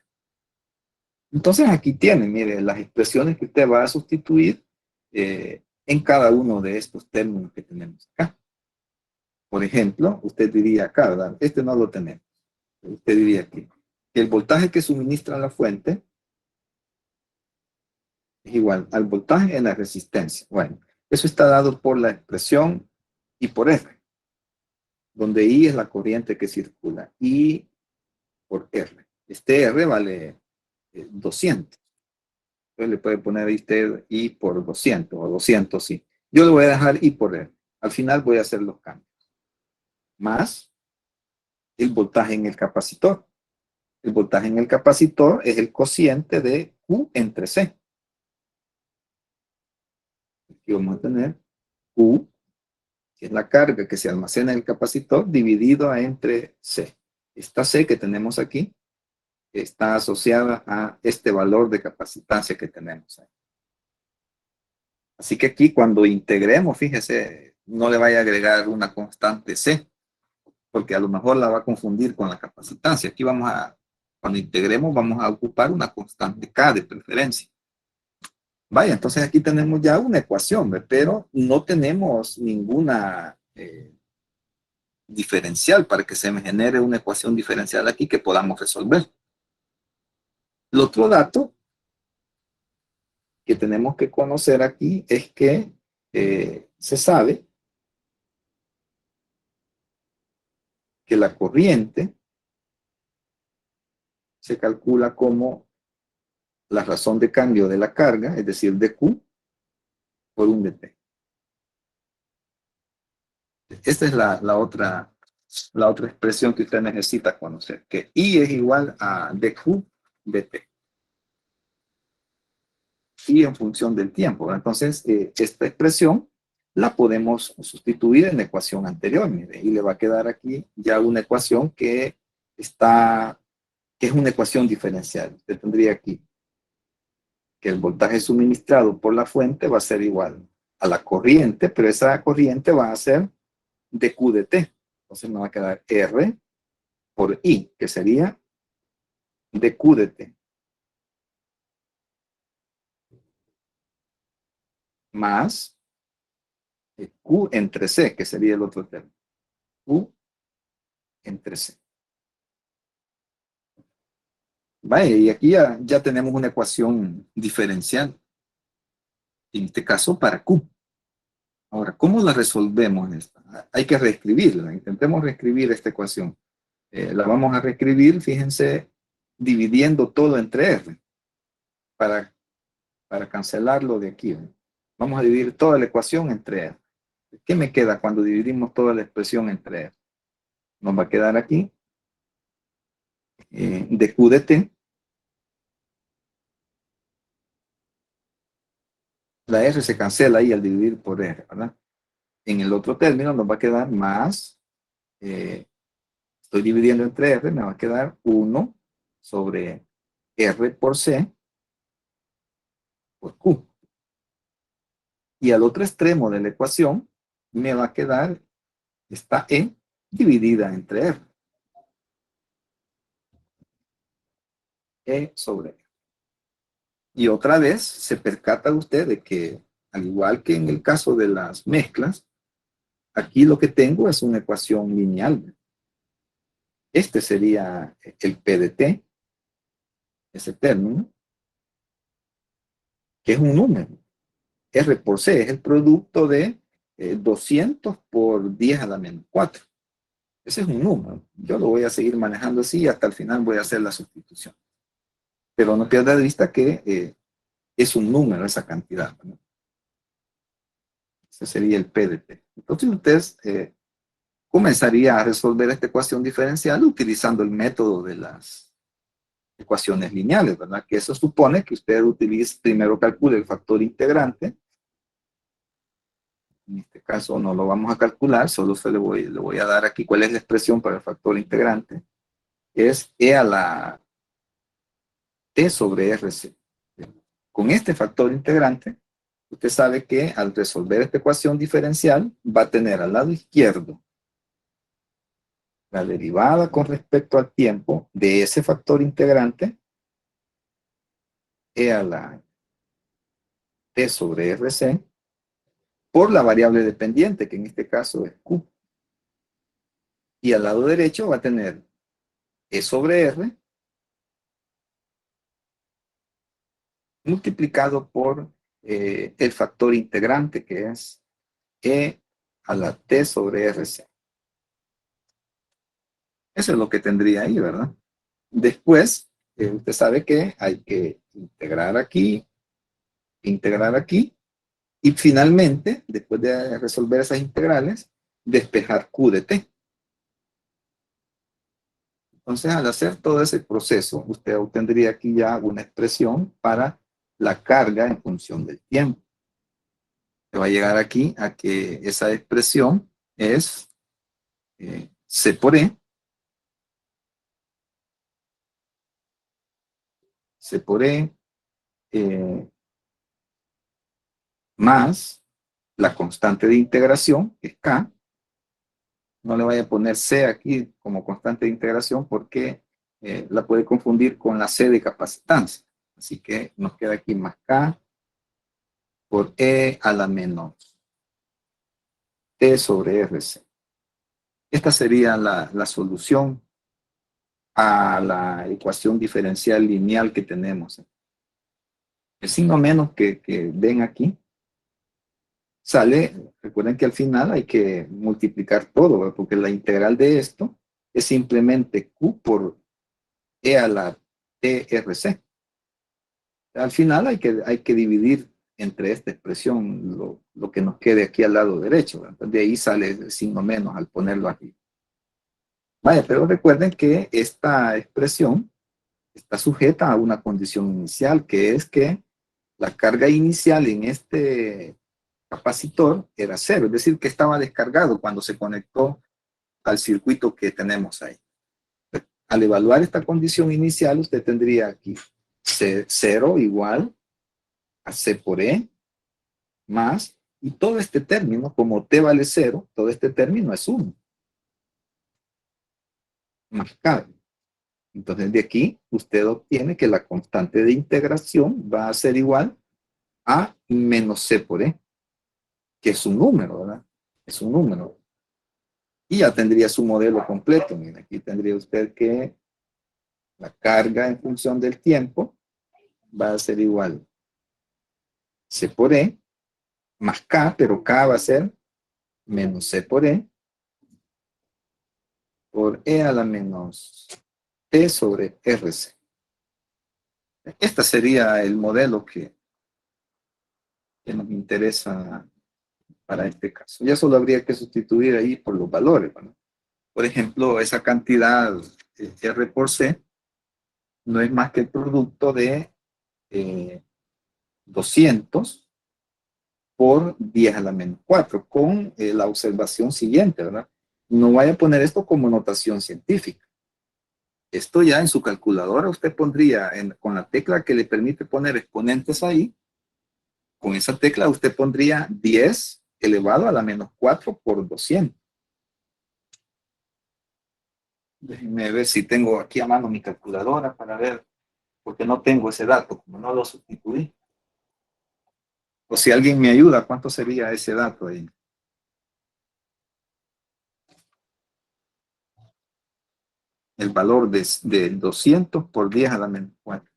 Entonces aquí tiene, mire, las expresiones que usted va a sustituir en cada uno de estos términos que tenemos acá. Por ejemplo, usted diría acá, ¿verdad? Este no lo tenemos. Usted diría aquí, que el voltaje que suministra la fuente es igual al voltaje en la resistencia. Bueno, eso está dado por la expresión I por R, donde I es la corriente que circula, I por R. Este R vale 200. Entonces le puede poner usted I por 200 o 200, sí. Yo le voy a dejar I por R. Al final voy a hacer los cambios. Más el voltaje en el capacitor. El voltaje en el capacitor es el cociente de Q entre C. Aquí vamos a tener Q, que es la carga que se almacena en el capacitor, dividido entre C. Esta C que tenemos aquí está asociada a este valor de capacitancia que tenemos ahí. Así que aquí cuando integremos, fíjese, no le vaya a agregar una constante C, porque a lo mejor la va a confundir con la capacitancia. Aquí cuando integremos, vamos a ocupar una constante K de preferencia. Vaya, entonces aquí tenemos ya una ecuación, pero no tenemos ninguna diferencial para que se me genere una ecuación diferencial aquí que podamos resolver. El otro dato que tenemos que conocer aquí es que se sabe que la corriente se calcula como la razón de cambio de la carga, es decir, de Q por un dt. Esta es la otra expresión que usted necesita conocer, que I es igual a dq dt. Y en función del tiempo. Entonces, esta expresión la podemos sustituir en la ecuación anterior, mire, y le va a quedar aquí ya una ecuación que es una ecuación diferencial. Usted tendría aquí que el voltaje suministrado por la fuente va a ser igual a la corriente, pero esa corriente va a ser dq dt. Entonces me va a quedar R por I, que sería dq dt. Más Q entre C, que sería el otro término. Q entre C. Vale, y aquí ya tenemos una ecuación diferencial, en este caso para Q. Ahora, ¿cómo la resolvemos esta? Hay que reescribirla. Intentemos reescribir esta ecuación. La vamos a reescribir, fíjense, dividiendo todo entre R para cancelarlo de aquí. Vamos a dividir toda la ecuación entre R. ¿Qué me queda cuando dividimos toda la expresión entre R? Nos va a quedar aquí dq dt. La R se cancela ahí al dividir por R, ¿verdad? En el otro término nos va a quedar más, estoy dividiendo entre R, me va a quedar 1 sobre R por C por Q. Y al otro extremo de la ecuación me va a quedar esta E dividida entre R. E sobre R. Y otra vez se percata usted de que, al igual que en el caso de las mezclas, aquí lo que tengo es una ecuación lineal. Este sería el P de T, ese término, que es un número. R por C es el producto de 200 por 10 a la menos 4. Ese es un número. Yo lo voy a seguir manejando así y hasta el final voy a hacer la sustitución. Pero no pierda de vista que es un número esa cantidad, ¿no? Ese sería el P de T. Entonces usted comenzaría a resolver esta ecuación diferencial utilizando el método de las ecuaciones lineales, ¿verdad? Que eso supone que usted utilice, primero calcule el factor integrante. En este caso no lo vamos a calcular, solo le voy a dar aquí cuál es la expresión para el factor integrante. Es E a la T sobre RC. Con este factor integrante, usted sabe que al resolver esta ecuación diferencial, va a tener al lado izquierdo la derivada con respecto al tiempo de ese factor integrante, E a la T sobre RC, por la variable dependiente, que en este caso es Q. Y al lado derecho va a tener E sobre R multiplicado por el factor integrante, que es E a la T sobre RC. Eso es lo que tendría ahí, ¿verdad? Después, usted sabe que hay que integrar aquí, y finalmente, después de resolver esas integrales, despejar Q de T. Entonces, al hacer todo ese proceso, usted obtendría aquí ya una expresión para la carga en función del tiempo. Se va a llegar aquí a que esa expresión es C por E, C por E, más la constante de integración, que es K. No le vaya a poner C aquí como constante de integración porque la puede confundir con la C de capacitancia. Así que nos queda aquí más K por E a la menos T sobre RC. Esta sería la solución a la ecuación diferencial lineal que tenemos. El signo menos que ven aquí sale, recuerden que al final hay que multiplicar todo, ¿verdad? Porque la integral de esto es simplemente Q por E a la TRC. Al final hay que dividir entre esta expresión lo que nos quede aquí al lado derecho, ¿verdad? De ahí sale el signo menos al ponerlo aquí. Vaya, pero recuerden que esta expresión está sujeta a una condición inicial, que es que la carga inicial en este capacitor era cero, es decir, que estaba descargado cuando se conectó al circuito que tenemos ahí. Al evaluar esta condición inicial, usted tendría aquí cero igual a C por E más, y todo este término, como T vale cero, todo este término es 1, más K. Entonces de aquí usted obtiene que la constante de integración va a ser igual a menos C por E, que es un número, ¿verdad? Es un número. Y ya tendría su modelo completo. Miren, aquí tendría usted que la carga en función del tiempo va a ser igual C por E más K, pero K va a ser menos C por E a la menos T sobre RC. Este sería el modelo que nos interesa para este caso. Ya solo habría que sustituir ahí por los valores, ¿no? Por ejemplo, esa cantidad R por C no es más que el producto de 200 por 10 a la menos 4, con la observación siguiente, ¿verdad? No vaya a poner esto como notación científica. Esto ya en su calculadora usted pondría, con la tecla que le permite poner exponentes ahí, con esa tecla usted pondría 10 elevado a la menos 4 por 200. Déjenme ver si tengo aquí a mano mi calculadora para ver porque no tengo ese dato, como no lo sustituí. O si alguien me ayuda, ¿cuánto sería ese dato ahí? El valor de 200 por 10 a la menos 4.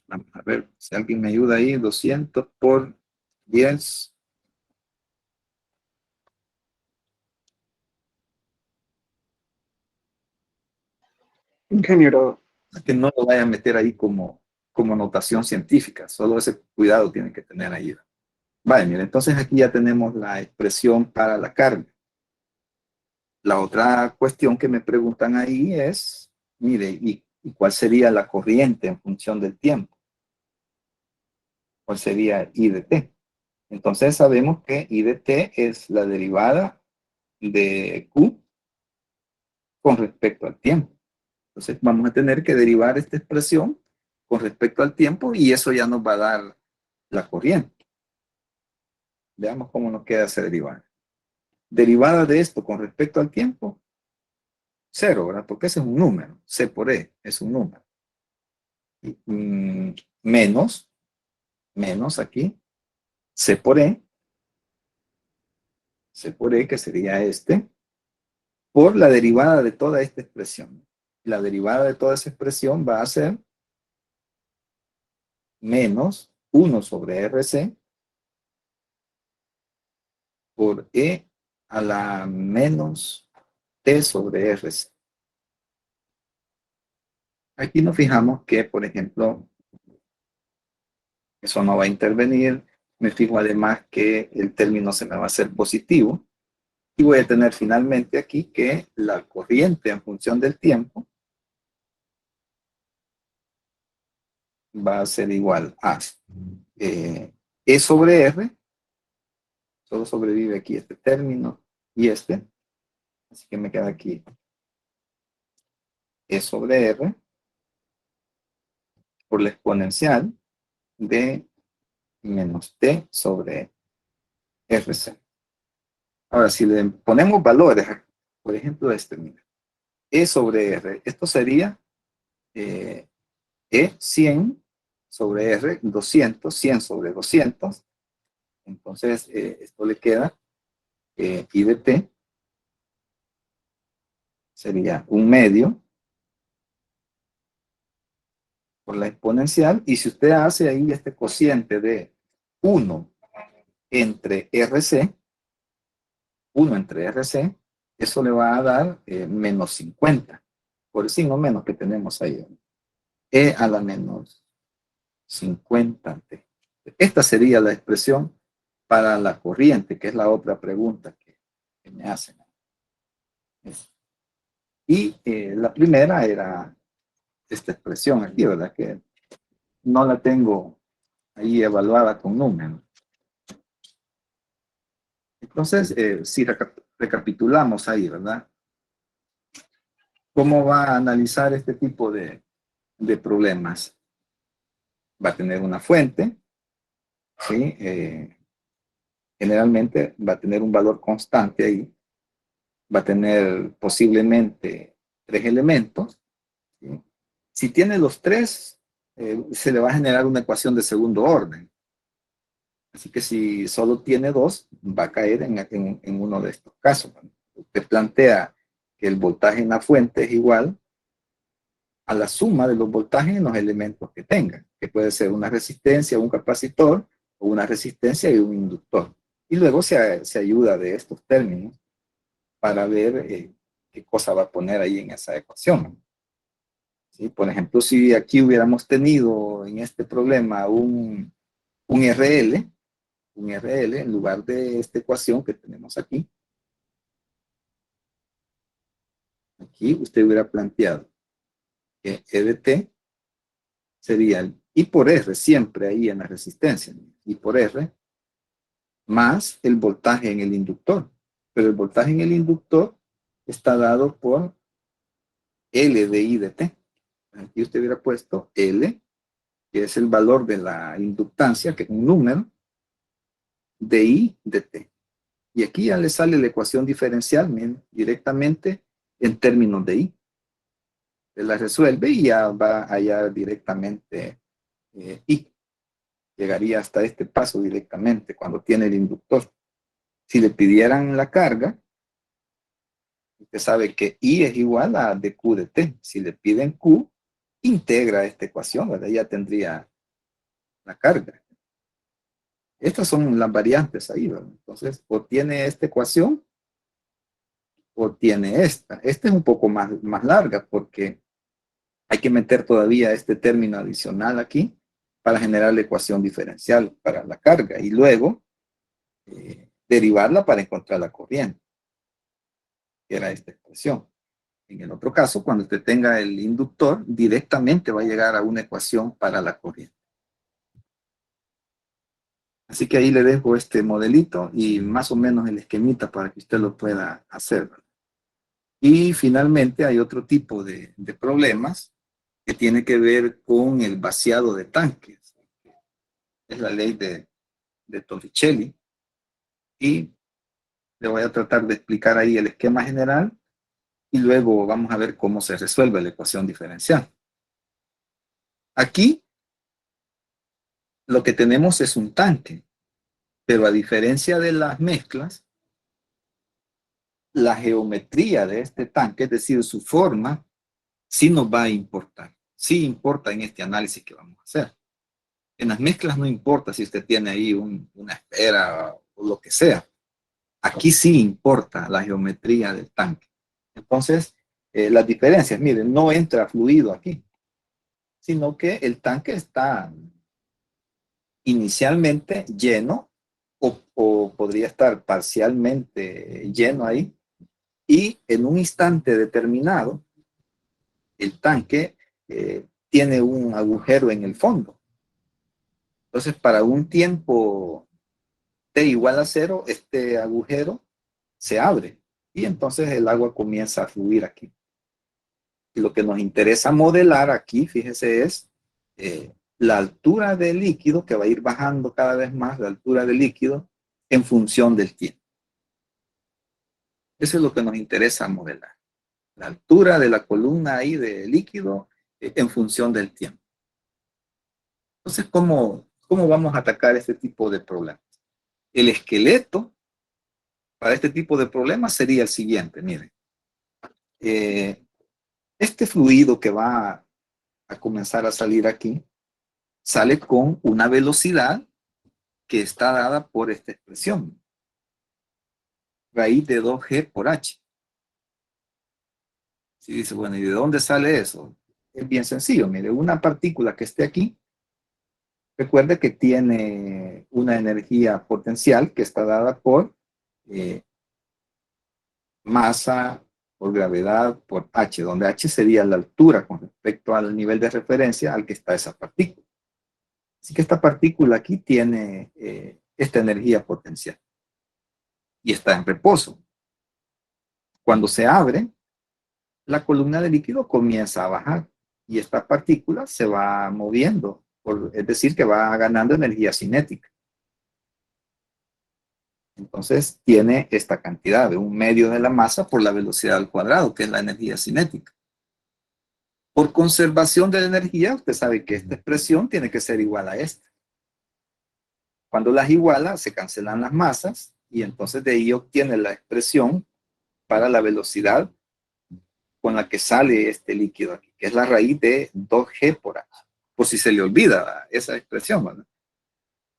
Vamos a ver, si alguien me ayuda ahí, 200 por 10. Ingeniero, Que no lo vaya a meter ahí como notación científica, solo ese cuidado tiene que tener ahí. Vale, mire, entonces aquí ya tenemos la expresión para la carga. La otra cuestión que me preguntan ahí es, mire, ¿y cuál sería la corriente en función del tiempo? ¿Cuál sería I de t? Entonces sabemos que I de t es la derivada de Q con respecto al tiempo. Entonces vamos a tener que derivar esta expresión con respecto al tiempo y eso ya nos va a dar la corriente. Veamos cómo nos queda esa derivada. Derivada de esto con respecto al tiempo, cero, ¿verdad? Porque ese es un número. C por E es un número. Menos, menos aquí, C por E, que sería este, por la derivada de toda esta expresión. La derivada de toda esa expresión va a ser menos 1 sobre RC por E a la menos T sobre RC. Aquí nos fijamos que, por ejemplo, eso no va a intervenir. Me fijo además que el término se me va a hacer positivo. Y voy a tener finalmente aquí que la corriente en función del tiempo va a ser igual a E sobre R. Solo sobrevive aquí este término y este. Así que me queda aquí E sobre R por la exponencial de menos T sobre RC. Ahora, si le ponemos valores, por ejemplo, este, mira, E sobre R, esto sería E 100 sobre R, 200, 100 sobre 200. Entonces, esto le queda I de T sería un medio por la exponencial. Y si usted hace ahí este cociente de 1 entre RC, 1 entre RC, eso le va a dar menos 50, por el signo menos que tenemos ahí. E a la menos 50t. Esta sería la expresión para la corriente, que es la otra pregunta que me hacen. Y la primera era esta expresión aquí, ¿verdad? Que no la tengo ahí evaluada con números. Entonces, si recapitulamos ahí, ¿verdad? ¿Cómo va a analizar este tipo de problemas? Va a tener una fuente, ¿sí? Generalmente va a tener un valor constante ahí, va a tener posiblemente 3 elementos, ¿sí? Si tiene los 3, se le va a generar una ecuación de segundo orden. Así que si solo tiene 2, va a caer en uno de estos casos. Usted plantea que el voltaje en la fuente es igual a la suma de los voltajes en los elementos que tenga, que puede ser una resistencia, un capacitor, o una resistencia y un inductor. Y luego se ayuda de estos términos para ver qué cosa va a poner ahí en esa ecuación. ¿Sí? Por ejemplo, si aquí hubiéramos tenido en este problema un RL, en lugar de esta ecuación que tenemos aquí, usted hubiera planteado que E de T sería el I por R, siempre ahí en la resistencia, I por R, más el voltaje en el inductor. Pero el voltaje en el inductor está dado por L de I de T. Aquí usted hubiera puesto L, que es el valor de la inductancia, que es un número, de I de T. Y aquí ya le sale la ecuación diferencial directamente en términos de I. Se la resuelve y ya va allá directamente I. Llegaría hasta este paso directamente cuando tiene el inductor. Si le pidieran la carga, usted sabe que I es igual a dQ de T. Si le piden Q, integra esta ecuación, ¿verdad? Ya tendría la carga. Estas son las variantes ahí, ¿verdad? Entonces, o tiene esta ecuación o tiene esta. Esta es un poco más larga porque hay que meter todavía este término adicional aquí para generar la ecuación diferencial para la carga y luego derivarla para encontrar la corriente, que era esta expresión. En el otro caso, cuando usted tenga el inductor, directamente va a llegar a una ecuación para la corriente. Así que ahí le dejo este modelito y más o menos el esquemita para que usted lo pueda hacer. Y finalmente hay otro tipo de problemas que tiene que ver con el vaciado de tanques. Es la ley de Torricelli. Y le voy a tratar de explicar ahí el esquema general y luego vamos a ver cómo se resuelve la ecuación diferencial. Aquí lo que tenemos es un tanque, pero a diferencia de las mezclas, la geometría de este tanque, es decir, su forma, sí nos va a importar. Sí importa en este análisis que vamos a hacer. En las mezclas no importa si usted tiene ahí una esfera o lo que sea. Aquí sí importa la geometría del tanque. Entonces, las diferencias, miren, no entra fluido aquí, sino que el tanque está inicialmente lleno o podría estar parcialmente lleno ahí y en un instante determinado el tanque tiene un agujero en el fondo. Entonces, para un tiempo t igual a 0, este agujero se abre y entonces el agua comienza a fluir aquí. Y lo que nos interesa modelar aquí, fíjese, es la altura del líquido, que va a ir bajando cada vez más la altura del líquido en función del tiempo. Eso es lo que nos interesa modelar. La altura de la columna ahí de líquido en función del tiempo. Entonces, ¿cómo vamos a atacar este tipo de problemas? El esqueleto para este tipo de problemas sería el siguiente, miren. Este fluido que va a comenzar a salir aquí, sale con una velocidad que está dada por esta expresión. Raíz de 2G por H. Si dice, bueno, ¿y de dónde sale eso? Es bien sencillo, mire, una partícula que esté aquí, recuerde que tiene una energía potencial que está dada por masa, por gravedad, por H, donde H sería la altura con respecto al nivel de referencia al que está esa partícula. Así que esta partícula aquí tiene esta energía potencial y está en reposo. Cuando se abre, la columna de líquido comienza a bajar y esta partícula se va moviendo, es decir, que va ganando energía cinética. Entonces tiene esta cantidad de 1/2 de la masa por la velocidad al cuadrado, que es la energía cinética. Por conservación de la energía, usted sabe que esta expresión tiene que ser igual a esta. Cuando las iguala, se cancelan las masas y entonces de ahí obtiene la expresión para la velocidad con la que sale este líquido aquí, que es la raíz de 2G por H. Por si se le olvida esa expresión, ¿verdad?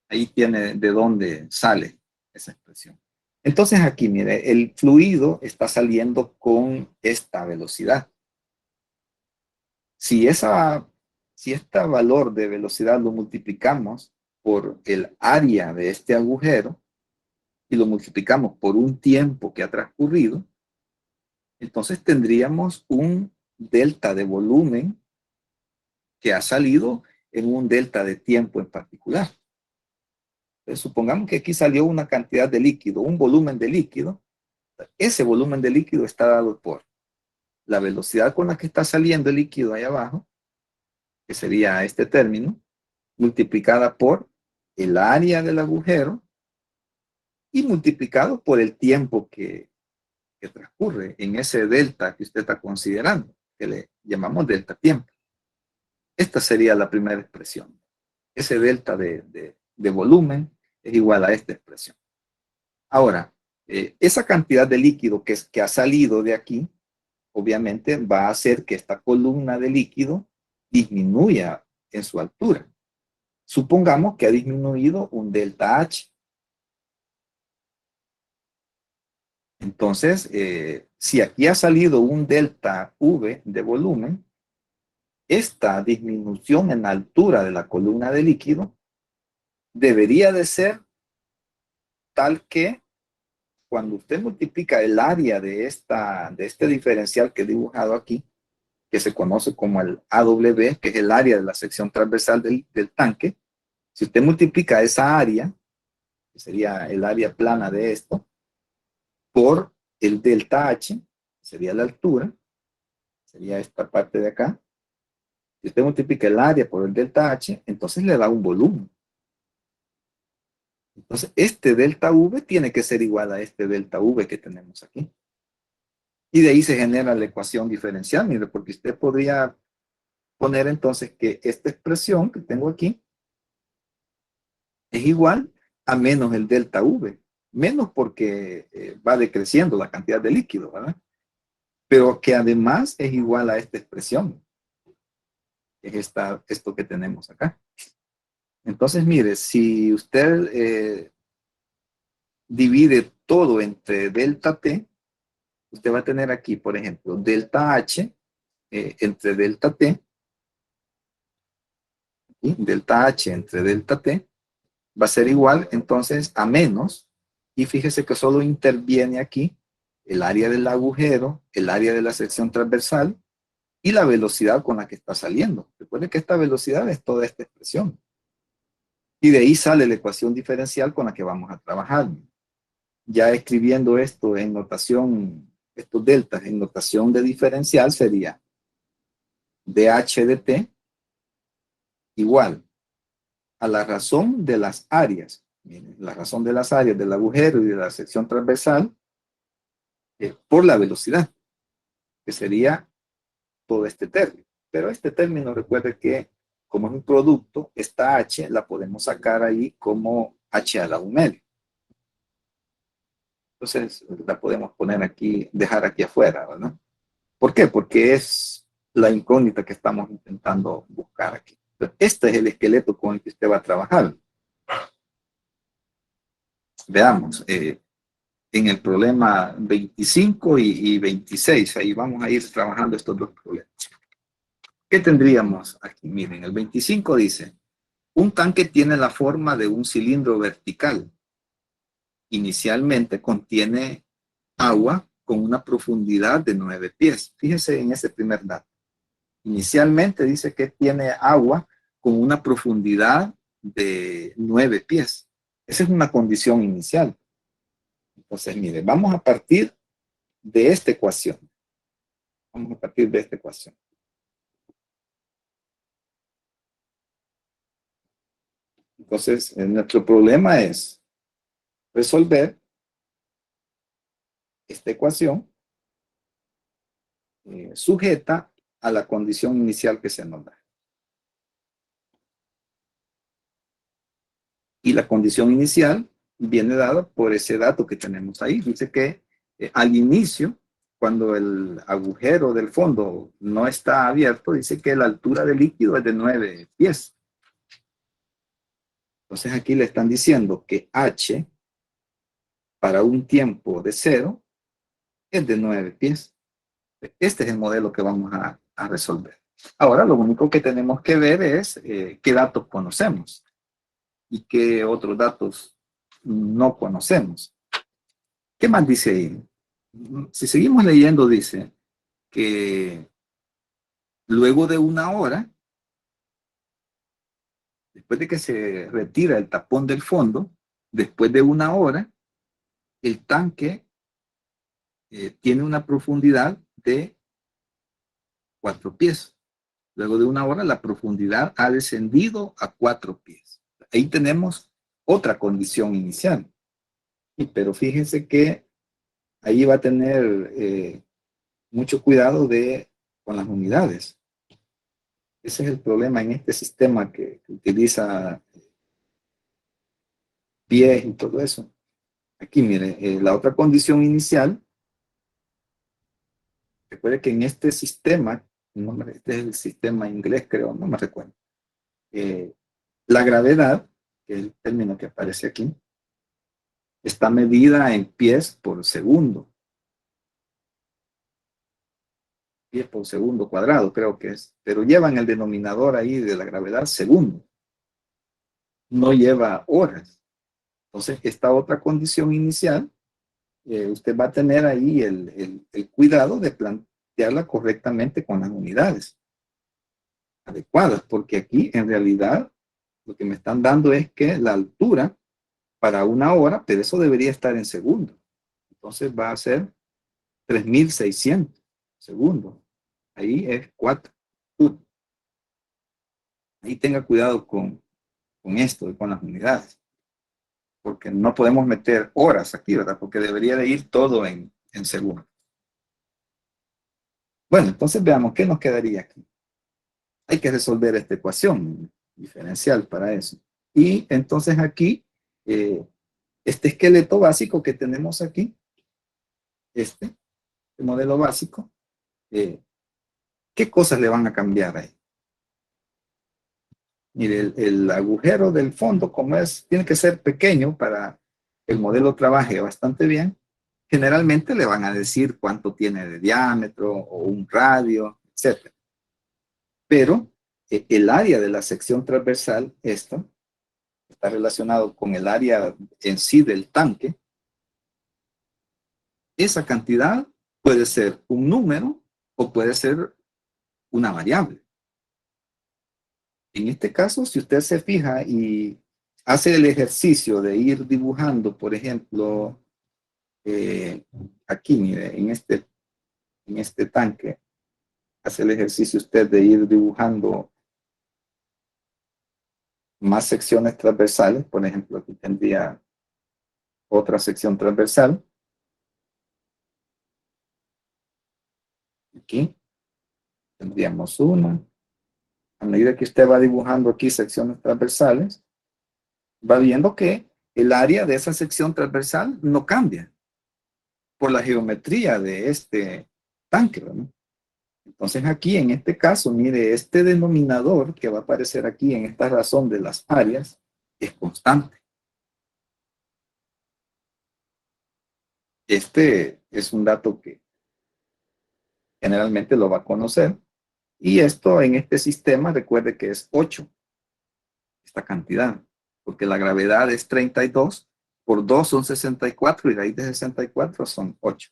Ahí tiene de dónde sale esa expresión. Entonces aquí, mire, el fluido está saliendo con esta velocidad. Si este valor de velocidad lo multiplicamos por el área de este agujero y lo multiplicamos por un tiempo que ha transcurrido, entonces tendríamos un delta de volumen que ha salido en un delta de tiempo en particular. Entonces, supongamos que aquí salió una cantidad de líquido, un volumen de líquido. Ese volumen de líquido está dado por la velocidad con la que está saliendo el líquido ahí abajo, que sería este término, multiplicada por el área del agujero y multiplicado por el tiempo que transcurre en ese delta que usted está considerando, que le llamamos delta tiempo. Esta sería la primera expresión. Ese delta de volumen es igual a esta expresión. Ahora, esa cantidad de líquido que ha salido de aquí, obviamente va a hacer que esta columna de líquido disminuya en su altura. Supongamos que ha disminuido un delta H. Entonces, si aquí ha salido un delta V de volumen, esta disminución en la altura de la columna de líquido debería de ser tal que cuando usted multiplica el área de este diferencial que he dibujado aquí, que se conoce como el AW, que es el área de la sección transversal del tanque, si usted multiplica esa área, que sería el área plana de esto, por el delta H, sería la altura, sería esta parte de acá. Si usted multiplica el área por el delta H, entonces le da un volumen. Entonces, este delta V tiene que ser igual a este delta V que tenemos aquí. Y de ahí se genera la ecuación diferencial, mire, porque usted podría poner entonces que esta expresión que tengo aquí es igual a menos el delta V. Menos porque va decreciendo la cantidad de líquido, ¿verdad? Pero que además es igual a esta expresión, que es esto que tenemos acá. Entonces, mire, si usted divide todo entre delta T, usted va a tener aquí, por ejemplo, delta H entre delta T, y delta H entre delta T, va a ser igual entonces a menos, y fíjese que solo interviene aquí el área del agujero, el área de la sección transversal y la velocidad con la que está saliendo. Recuerde que esta velocidad es toda esta expresión. Y de ahí sale la ecuación diferencial con la que vamos a trabajar. Ya escribiendo esto en notación, estos deltas en notación de diferencial sería dH de T igual a la razón de las áreas. Miren, la razón de las áreas del agujero y de la sección transversal por la velocidad, que sería todo este término. Pero este término, recuerde que como es un producto, esta H la podemos sacar ahí como H a la 1 medio. Entonces, la podemos poner aquí, dejar aquí afuera, ¿verdad? ¿Por qué? Porque es la incógnita que estamos intentando buscar aquí. Entonces, este es el esqueleto con el que usted va a trabajar. Veamos, en el problema 25 y 26, ahí vamos a ir trabajando estos dos problemas. ¿Qué tendríamos aquí? Miren, el 25 dice, un tanque tiene la forma de un cilindro vertical. Inicialmente contiene agua con una profundidad de 9 pies. Fíjense en ese primer dato. Inicialmente dice que tiene agua con una profundidad de 9 pies. Esa es una condición inicial. Entonces, mire, vamos a partir de esta ecuación. Vamos a partir de esta ecuación. Entonces, nuestro problema es resolver esta ecuación sujeta a la condición inicial que se nos da. Y la condición inicial viene dada por ese dato que tenemos ahí. Dice que al inicio, cuando el agujero del fondo no está abierto, dice que la altura del líquido es de 9 pies. Entonces aquí le están diciendo que H para un tiempo de 0 es de 9 pies. Este es el modelo que vamos a resolver. Ahora lo único que tenemos que ver es qué datos conocemos y qué otros datos no conocemos. ¿Qué más dice ahí? Si seguimos leyendo, dice que luego de 1 hora, después de que se retira el tapón del fondo, después de 1 hora, el tanque tiene una profundidad de 4 pies. Luego de 1 hora, la profundidad ha descendido a 4 pies. Ahí tenemos otra condición inicial. Pero fíjense que ahí va a tener mucho cuidado con las unidades. Ese es el problema en este sistema que utiliza pies y todo eso. Aquí, mire, la otra condición inicial, recuerde que en este sistema, este es el sistema inglés, creo, no me recuerdo. La gravedad, que es el término que aparece aquí, está medida en pies por segundo. Pies por segundo cuadrado, creo que es. Pero llevan el denominador ahí de la gravedad segundo. No lleva horas. Entonces, esta otra condición inicial, usted va a tener ahí el cuidado de plantearla correctamente con las unidades adecuadas, porque aquí en realidad lo que me están dando es que la altura para una hora, pero eso debería estar en segundos. Entonces va a ser 3.600 segundos. Ahí es 4. Ahí tenga cuidado con esto, con las unidades, porque no podemos meter horas aquí, ¿verdad? Porque debería de ir todo en segundos. Bueno, entonces veamos qué nos quedaría aquí. Hay que resolver esta ecuación diferencial para eso. Y entonces aquí, este esqueleto básico que tenemos aquí, este modelo básico, ¿qué cosas le van a cambiar ahí? Mire, el agujero del fondo, como tiene que ser pequeño para que el modelo trabaje bastante bien, generalmente le van a decir cuánto tiene de diámetro o un radio, etc. Pero el área de la sección transversal, esto, está relacionado con el área en sí del tanque. Esa cantidad puede ser un número o puede ser una variable. En este caso, si usted se fija y hace el ejercicio de ir dibujando, por ejemplo, aquí, mire, en este tanque, hace el ejercicio usted de ir dibujando más secciones transversales. Por ejemplo, aquí tendría otra sección transversal. Aquí tendríamos una. A medida que usted va dibujando aquí secciones transversales, va viendo que el área de esa sección transversal no cambia por la geometría de este tanque, ¿verdad? Entonces aquí, en este caso, mire, este denominador que va a aparecer aquí en esta razón de las áreas es constante. Este es un dato que generalmente lo va a conocer. Y esto en este sistema, recuerde que es 8, esta cantidad, porque la gravedad es 32, por 2 son 64 y raíz de 64 son 8.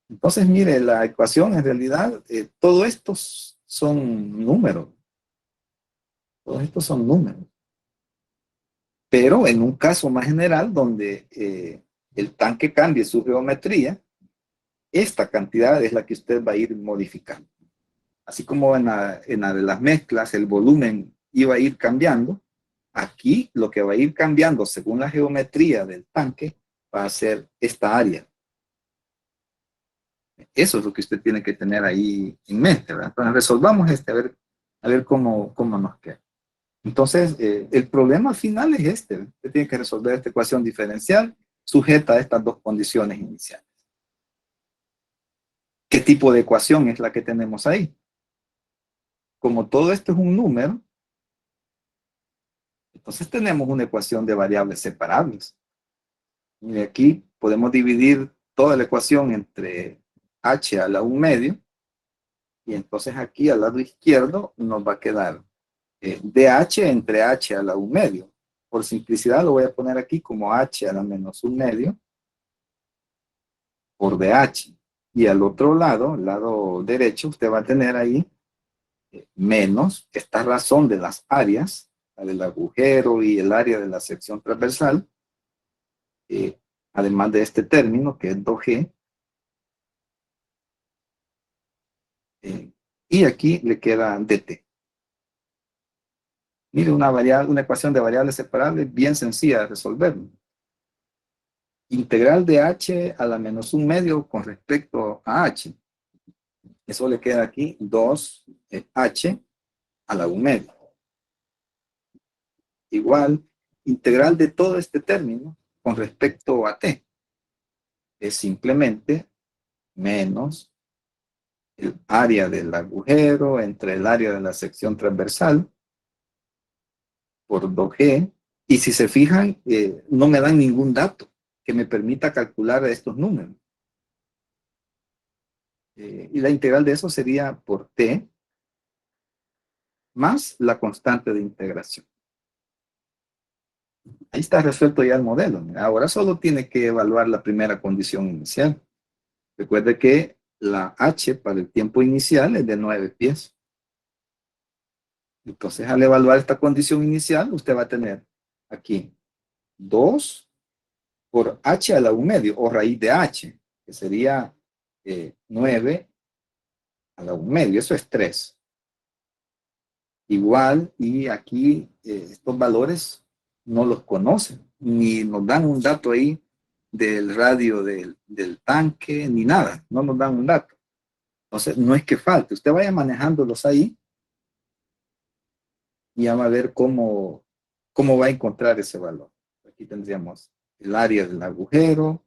Entonces, mire, la ecuación en realidad, todo estos son números. Todos estos son números. Pero en un caso más general, donde el tanque cambie su geometría, esta cantidad es la que usted va a ir modificando. Así como en la de las mezclas, el volumen iba a ir cambiando, aquí lo que va a ir cambiando según la geometría del tanque va a ser esta área. Eso es lo que usted tiene que tener ahí en mente, ¿verdad? Entonces resolvamos a ver cómo nos queda. Entonces, el problema final es este. Usted tiene que resolver esta ecuación diferencial sujeta a estas dos condiciones iniciales. ¿Qué tipo de ecuación es la que tenemos ahí? Como todo esto es un número, entonces tenemos una ecuación de variables separables. Y aquí podemos dividir toda la ecuación entre h a la 1 medio, y entonces aquí al lado izquierdo nos va a quedar dh entre h a la 1 medio. Por simplicidad lo voy a poner aquí como h a la menos 1 medio por dh. Y al otro lado, el lado derecho, usted va a tener ahí menos esta razón de las áreas, la del agujero y el área de la sección transversal, además de este término que es 2G. Y aquí le queda dt. Mire, una ecuación de variables separables bien sencilla de resolver. integral de h a la menos 1/2 con respecto a h. Eso le queda aquí 2h a la 1/2. Igual, integral de todo este término con respecto a t. Es simplemente menos el área del agujero entre el área de la sección transversal por 2g. Y si se fijan, no me dan ningún dato que me permita calcular estos números. Y la integral de eso sería por t más la constante de integración. Ahí está resuelto ya el modelo. Ahora solo tiene que evaluar la primera condición inicial. Recuerde que la h para el tiempo inicial es de 9 pies. Entonces, al evaluar esta condición inicial, usted va a tener aquí 2 por h a la 1/2, o raíz de h, que sería 9 a la 1/2. Eso es 3. Igual, y aquí estos valores no los conocen, ni nos dan un dato ahí del radio del tanque, ni nada, no nos dan un dato. Entonces, no es que falte, usted vaya manejándolos ahí y ya va a ver cómo va a encontrar ese valor. Aquí tendríamos el área del agujero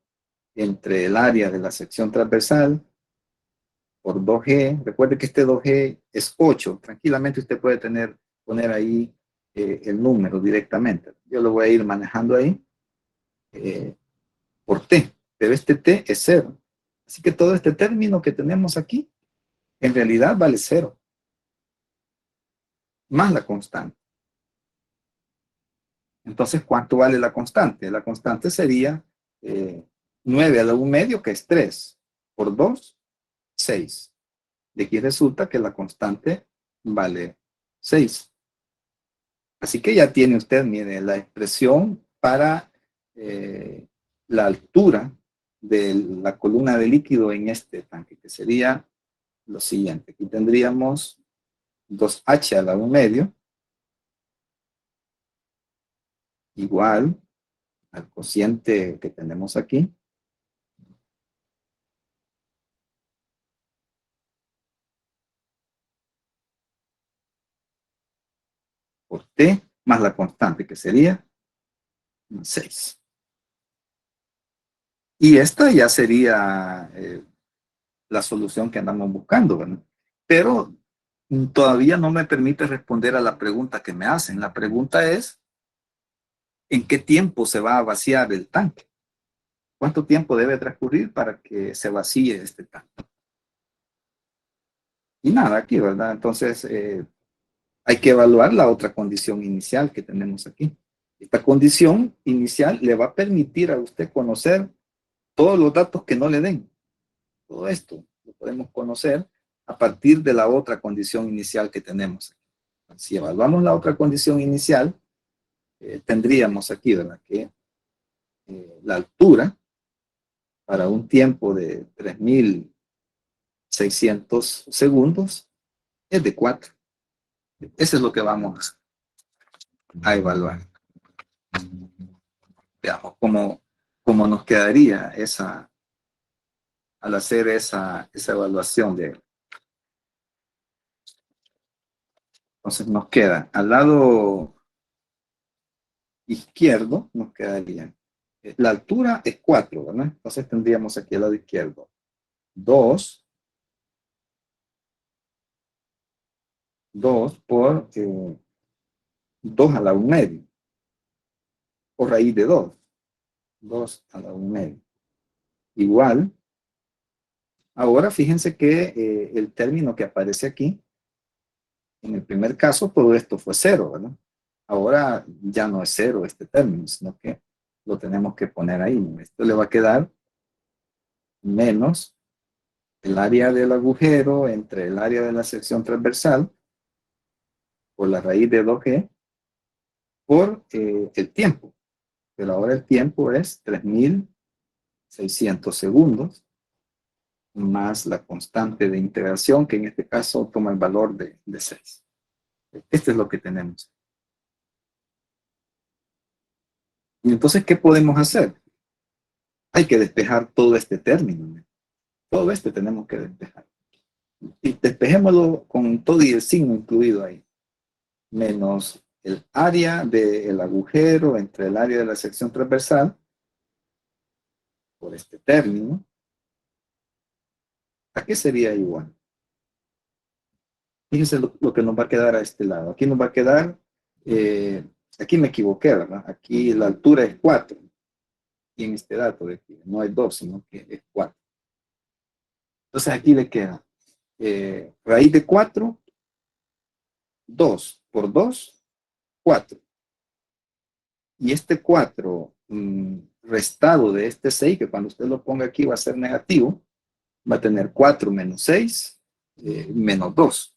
entre el área de la sección transversal por 2G. Recuerde que este 2G es 8. Tranquilamente usted puede poner ahí el número directamente. Yo lo voy a ir manejando ahí por T, pero este T es 0. Así que todo este término que tenemos aquí, en realidad vale 0, más la constante. Entonces, ¿cuánto vale la constante? La constante sería 9 a la 1/2, que es 3, por 2, 6. De aquí resulta que la constante vale 6. Así que ya tiene usted, mire, la expresión para la altura de la columna de líquido en este tanque, que sería lo siguiente. Aquí tendríamos 2h a la 1/2 igual al cociente que tenemos aquí, por t más la constante, que sería 6. Y esta ya sería la solución que andamos buscando, ¿verdad? Pero todavía no me permite responder a la pregunta que me hacen. La pregunta es, ¿en qué tiempo se va a vaciar el tanque? ¿Cuánto tiempo debe transcurrir para que se vacíe este tanque? Y nada, aquí, ¿verdad? Entonces, hay que evaluar la otra condición inicial que tenemos aquí. Esta condición inicial le va a permitir a usted conocer todos los datos que no le den. Todo esto lo podemos conocer a partir de la otra condición inicial que tenemos. Si evaluamos la otra condición inicial, tendríamos aquí, ¿verdad?, que la altura para un tiempo de 3600 segundos es de 4. Eso es lo que vamos a evaluar. Veamos cómo nos quedaría al hacer esa evaluación de. Entonces nos queda al lado izquierdo, nos quedaría. La altura es 4, ¿verdad? Entonces tendríamos aquí al lado izquierdo 2 por 2 a la 1/2, o raíz de 2. 2 a la 1/2. Igual, ahora fíjense que el término que aparece aquí, en el primer caso, todo esto fue 0, ¿verdad? Ahora ya no es 0 este término, sino que lo tenemos que poner ahí. Esto le va a quedar menos el área del agujero entre el área de la sección transversal por la raíz de 2g por el tiempo. Pero ahora el tiempo es 3600 segundos más la constante de integración, que en este caso toma el valor de 6. Este es lo que tenemos. Y entonces, ¿qué podemos hacer? hay que despejar todo este término, ¿no? Todo este tenemos que despejar. Y despejémoslo con todo y el signo incluido ahí, menos el área del agujero entre el área de la sección transversal, por este término. ¿A qué sería igual? Fíjense lo que nos va a quedar a este lado. Aquí nos va a quedar, aquí me equivoqué, ¿verdad? Aquí la altura es 4. Y en este dato de aquí no es 2, sino que es 4. Entonces aquí le queda raíz de 4, 2 por 2, 4. Y este 4 restado de este 6, que cuando usted lo ponga aquí va a ser negativo, va a tener 4 menos 6, menos 2.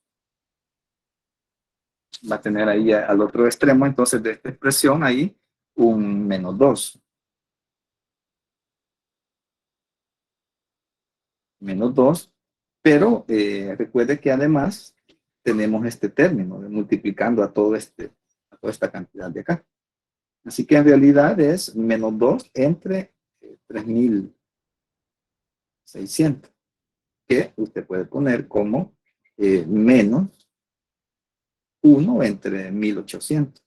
Va a tener ahí al otro extremo, entonces, de esta expresión ahí, un menos 2. Menos 2, pero recuerde que además tenemos este término de multiplicando a toda esta cantidad de acá. Así que en realidad es menos 2 entre 3600, que usted puede poner como menos 1 entre 1800.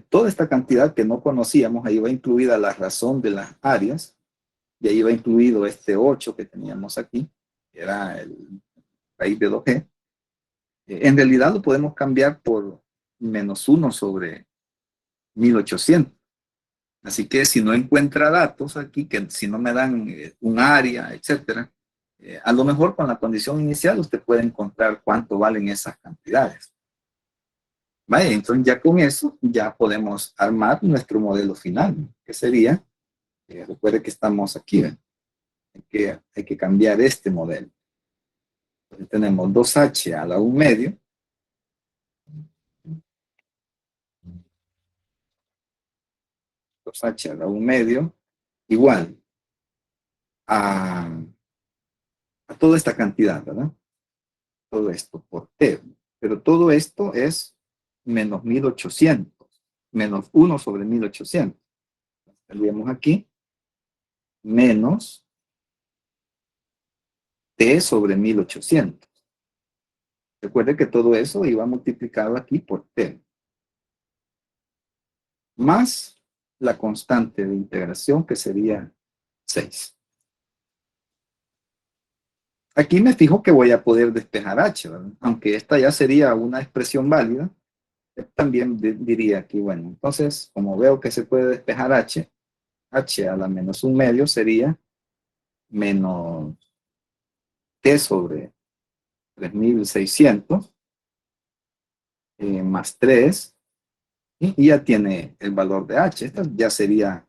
Toda esta cantidad que no conocíamos, ahí va incluida la razón de las áreas, y ahí va incluido este 8 que teníamos aquí, que era el raíz de 2g. En realidad lo podemos cambiar por menos 1 sobre 1800. Así que si no encuentra datos aquí, que si no me dan un área, etcétera, a lo mejor con la condición inicial usted puede encontrar cuánto valen esas cantidades. Vale, entonces ya con eso ya podemos armar nuestro modelo final, que sería, recuerde que estamos aquí, hay que cambiar este modelo. Entonces tenemos 2h a la 1 medio, 2h a la 1 medio, igual a toda esta cantidad, ¿verdad? Todo esto por t. Pero todo esto es menos 1800, menos 1 sobre 1800. Salíamos aquí, menos t sobre 1800. Recuerde que todo eso iba multiplicado aquí por t. Más la constante de integración, que sería 6. Aquí me fijo que voy a poder despejar h, ¿verdad? Aunque esta ya sería una expresión válida, también diría aquí, bueno, entonces, como veo que se puede despejar h a la menos 1 medio sería menos t sobre 3600 más 3, y ya tiene el valor de h. Esta ya sería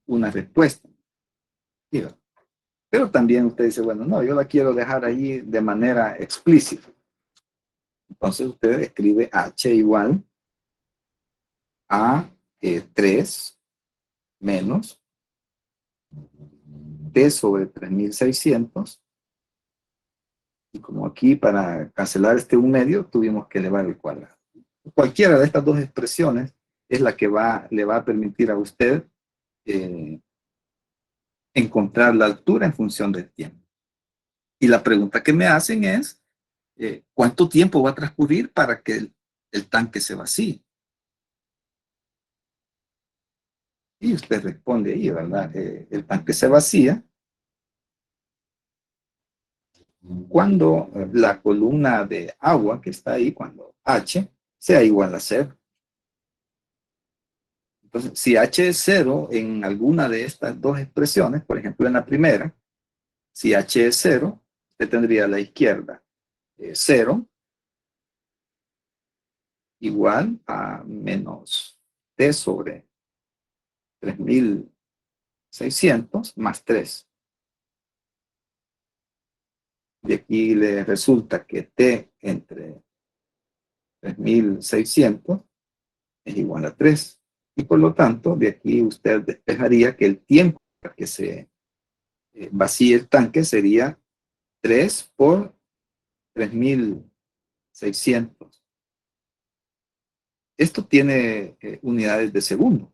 una respuesta. ¿Sí? Pero también usted dice, bueno, no, yo la quiero dejar ahí de manera explícita. Entonces usted escribe h igual a 3 menos t sobre 3600. Y como aquí para cancelar este 1 medio tuvimos que elevar el cuadrado. Cualquiera de estas dos expresiones es la que le va a permitir a usted encontrar la altura en función del tiempo. Y la pregunta que me hacen es, ¿cuánto tiempo va a transcurrir para que el tanque se vacíe? Y usted responde ahí, ¿verdad? El tanque se vacía cuando la columna de agua que está ahí, cuando H sea igual a 0. Entonces, si H es 0 en alguna de estas dos expresiones, por ejemplo, en la primera, si H es 0, usted tendría a la izquierda 0 igual a menos t sobre 3600 más 3. De aquí le resulta que t entre 3600 es igual a 3. Y por lo tanto, de aquí usted despejaría que el tiempo para que se vacíe el tanque sería 3 por 3600. Esto tiene unidades de segundo.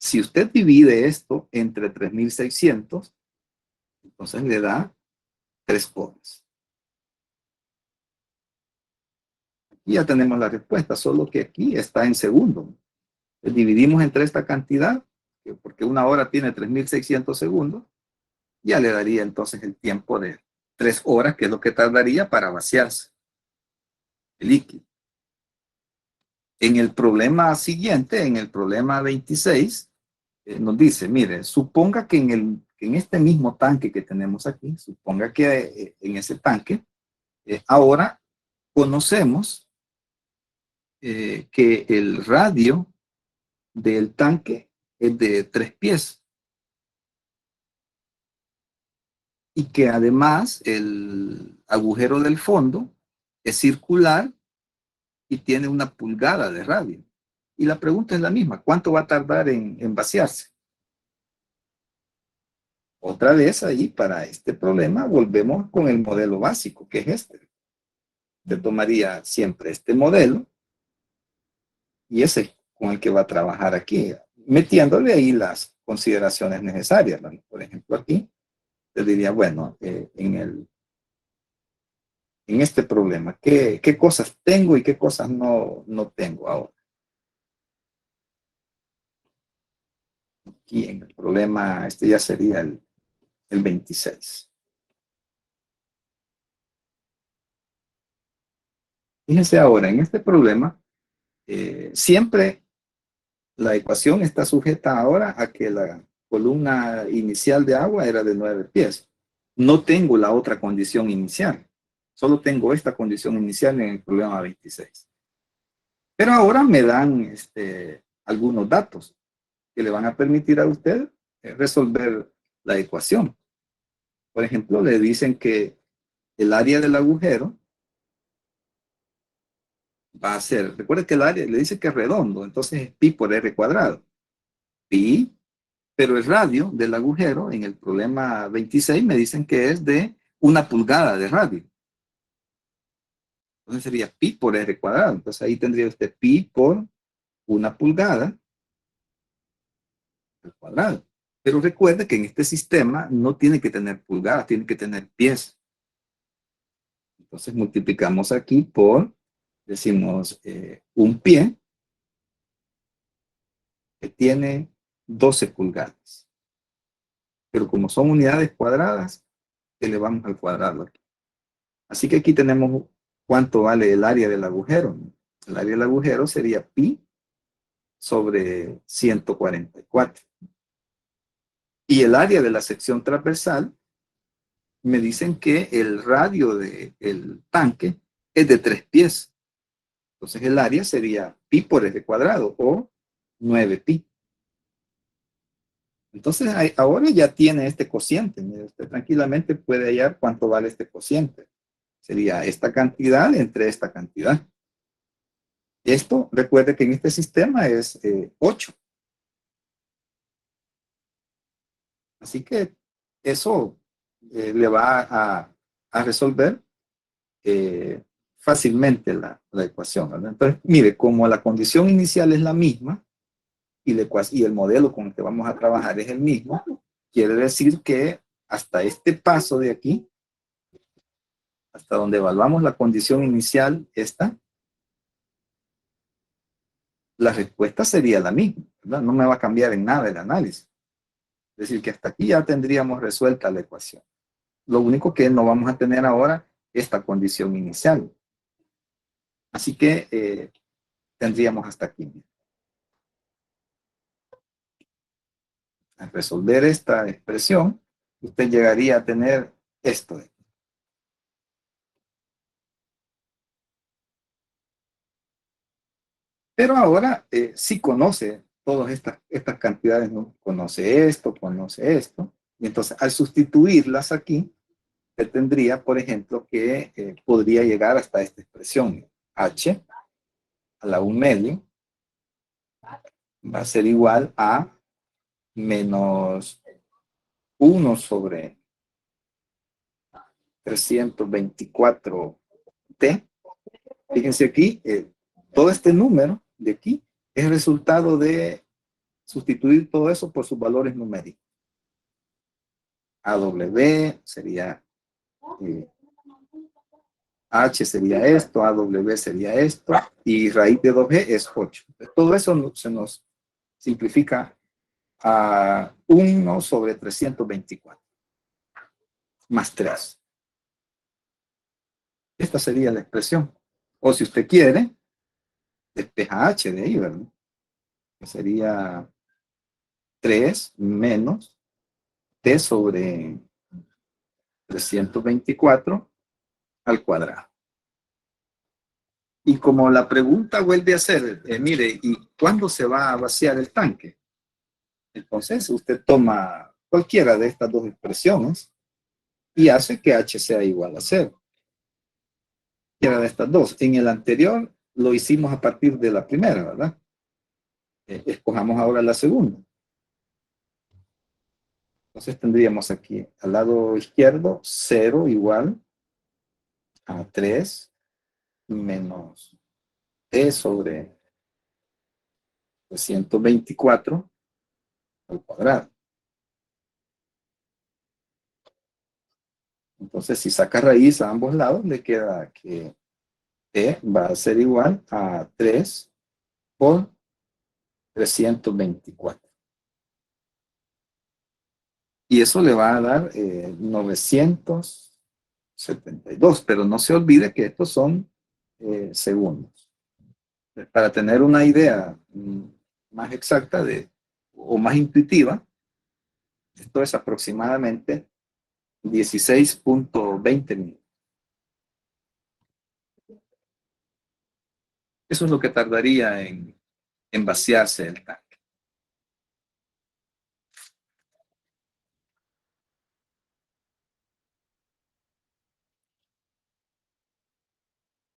Si usted divide esto entre 3600, entonces le da 3 horas. Y ya tenemos la respuesta, solo que aquí está en segundo. Dividimos entre esta cantidad, porque una hora tiene 3600 segundos, ya le daría entonces el tiempo de 3 horas, que es lo que tardaría para vaciarse el líquido. En el problema siguiente, en el problema 26, nos dice, mire, suponga que en este mismo tanque que tenemos aquí, suponga que en ese tanque, ahora conocemos que el radio del tanque es de 3 pies y que además el agujero del fondo es circular y tiene 1 pulgada de radio. Y la pregunta es la misma, ¿cuánto va a tardar en vaciarse? Otra vez ahí, para este problema, volvemos con el modelo básico, que es este. Usted tomaría siempre este modelo y ese con el que va a trabajar aquí, metiéndole ahí las consideraciones necesarias, ¿no? Por ejemplo, aquí, te diría, bueno, en este problema, ¿qué cosas tengo y qué cosas no tengo ahora? Aquí en el problema, este ya sería el 26. Fíjense ahora, en este problema, siempre la ecuación está sujeta ahora a que la columna inicial de agua era de 9 pies. No tengo la otra condición inicial. Solo tengo esta condición inicial en el problema 26. Pero ahora me dan algunos datos que le van a permitir a usted resolver la ecuación. Por ejemplo, le dicen que el área del agujero va a ser, recuerde que el área le dice que es redondo, entonces es pi por r cuadrado. Pi, pero el radio del agujero en el problema 26 me dicen que es de 1 pulgada de radio. Entonces sería pi por r cuadrado. Entonces ahí tendría usted pi por 1 pulgada al cuadrado. Pero recuerde que en este sistema no tiene que tener pulgadas, tiene que tener pies. Entonces multiplicamos aquí por, decimos, un pie que tiene 12 pulgadas. Pero como son unidades cuadradas, elevamos al cuadrado aquí. Así que aquí tenemos cuánto vale el área del agujero. El área del agujero sería pi sobre 144. Y el área de la sección transversal, me dicen que el radio del tanque es de 3 pies. Entonces el área sería pi por r cuadrado o 9 pi. Entonces ahora ya tiene este cociente. Usted tranquilamente puede hallar cuánto vale este cociente. Sería esta cantidad entre esta cantidad. Esto, recuerde que en este sistema es 8. Así que eso le va a resolver fácilmente la ecuación, ¿verdad? Entonces, mire, como la condición inicial es la misma y el modelo con el que vamos a trabajar es el mismo, quiere decir que hasta este paso de aquí, hasta donde evaluamos la condición inicial, la respuesta sería la misma, ¿verdad? No me va a cambiar en nada el análisis. Es decir, que hasta aquí ya tendríamos resuelta la ecuación. Lo único que no vamos a tener ahora esta condición inicial. Así que tendríamos hasta aquí. Al resolver esta expresión, usted llegaría a tener esto de aquí. Pero ahora sí conoce todas estas cantidades, ¿no? Conoce esto, y entonces al sustituirlas aquí, usted tendría, por ejemplo, que podría llegar hasta esta expresión, h a la 1/2 va a ser igual a menos 1 sobre 324t. Fíjense aquí, todo este número de aquí es resultado de sustituir todo eso por sus valores numéricos. AW sería, H sería esto, AW sería esto, y raíz de 2G es 8. Todo eso se nos simplifica a 1 sobre 324, más 3. Esta sería la expresión. O si usted quiere, despeja H de ahí, ¿verdad? Que sería 3 menos T sobre 324 al cuadrado. Y como la pregunta vuelve a ser, mire, ¿y cuándo se va a vaciar el tanque? Entonces usted toma cualquiera de estas dos expresiones y hace que H sea igual a 0. Cualquiera de estas dos. En el anterior lo hicimos a partir de la primera, ¿verdad? Escojamos ahora la segunda. Entonces tendríamos aquí al lado izquierdo 0 igual a 3 menos T sobre 324 al cuadrado. Entonces, si saca raíz a ambos lados, le queda que T va a ser igual a 3 por 324. Y eso le va a dar 972, pero no se olvide que estos son segundos. Para tener una idea más exacta o más intuitiva, esto es aproximadamente 16.20 minutos. Eso es lo que tardaría en vaciarse el tanque.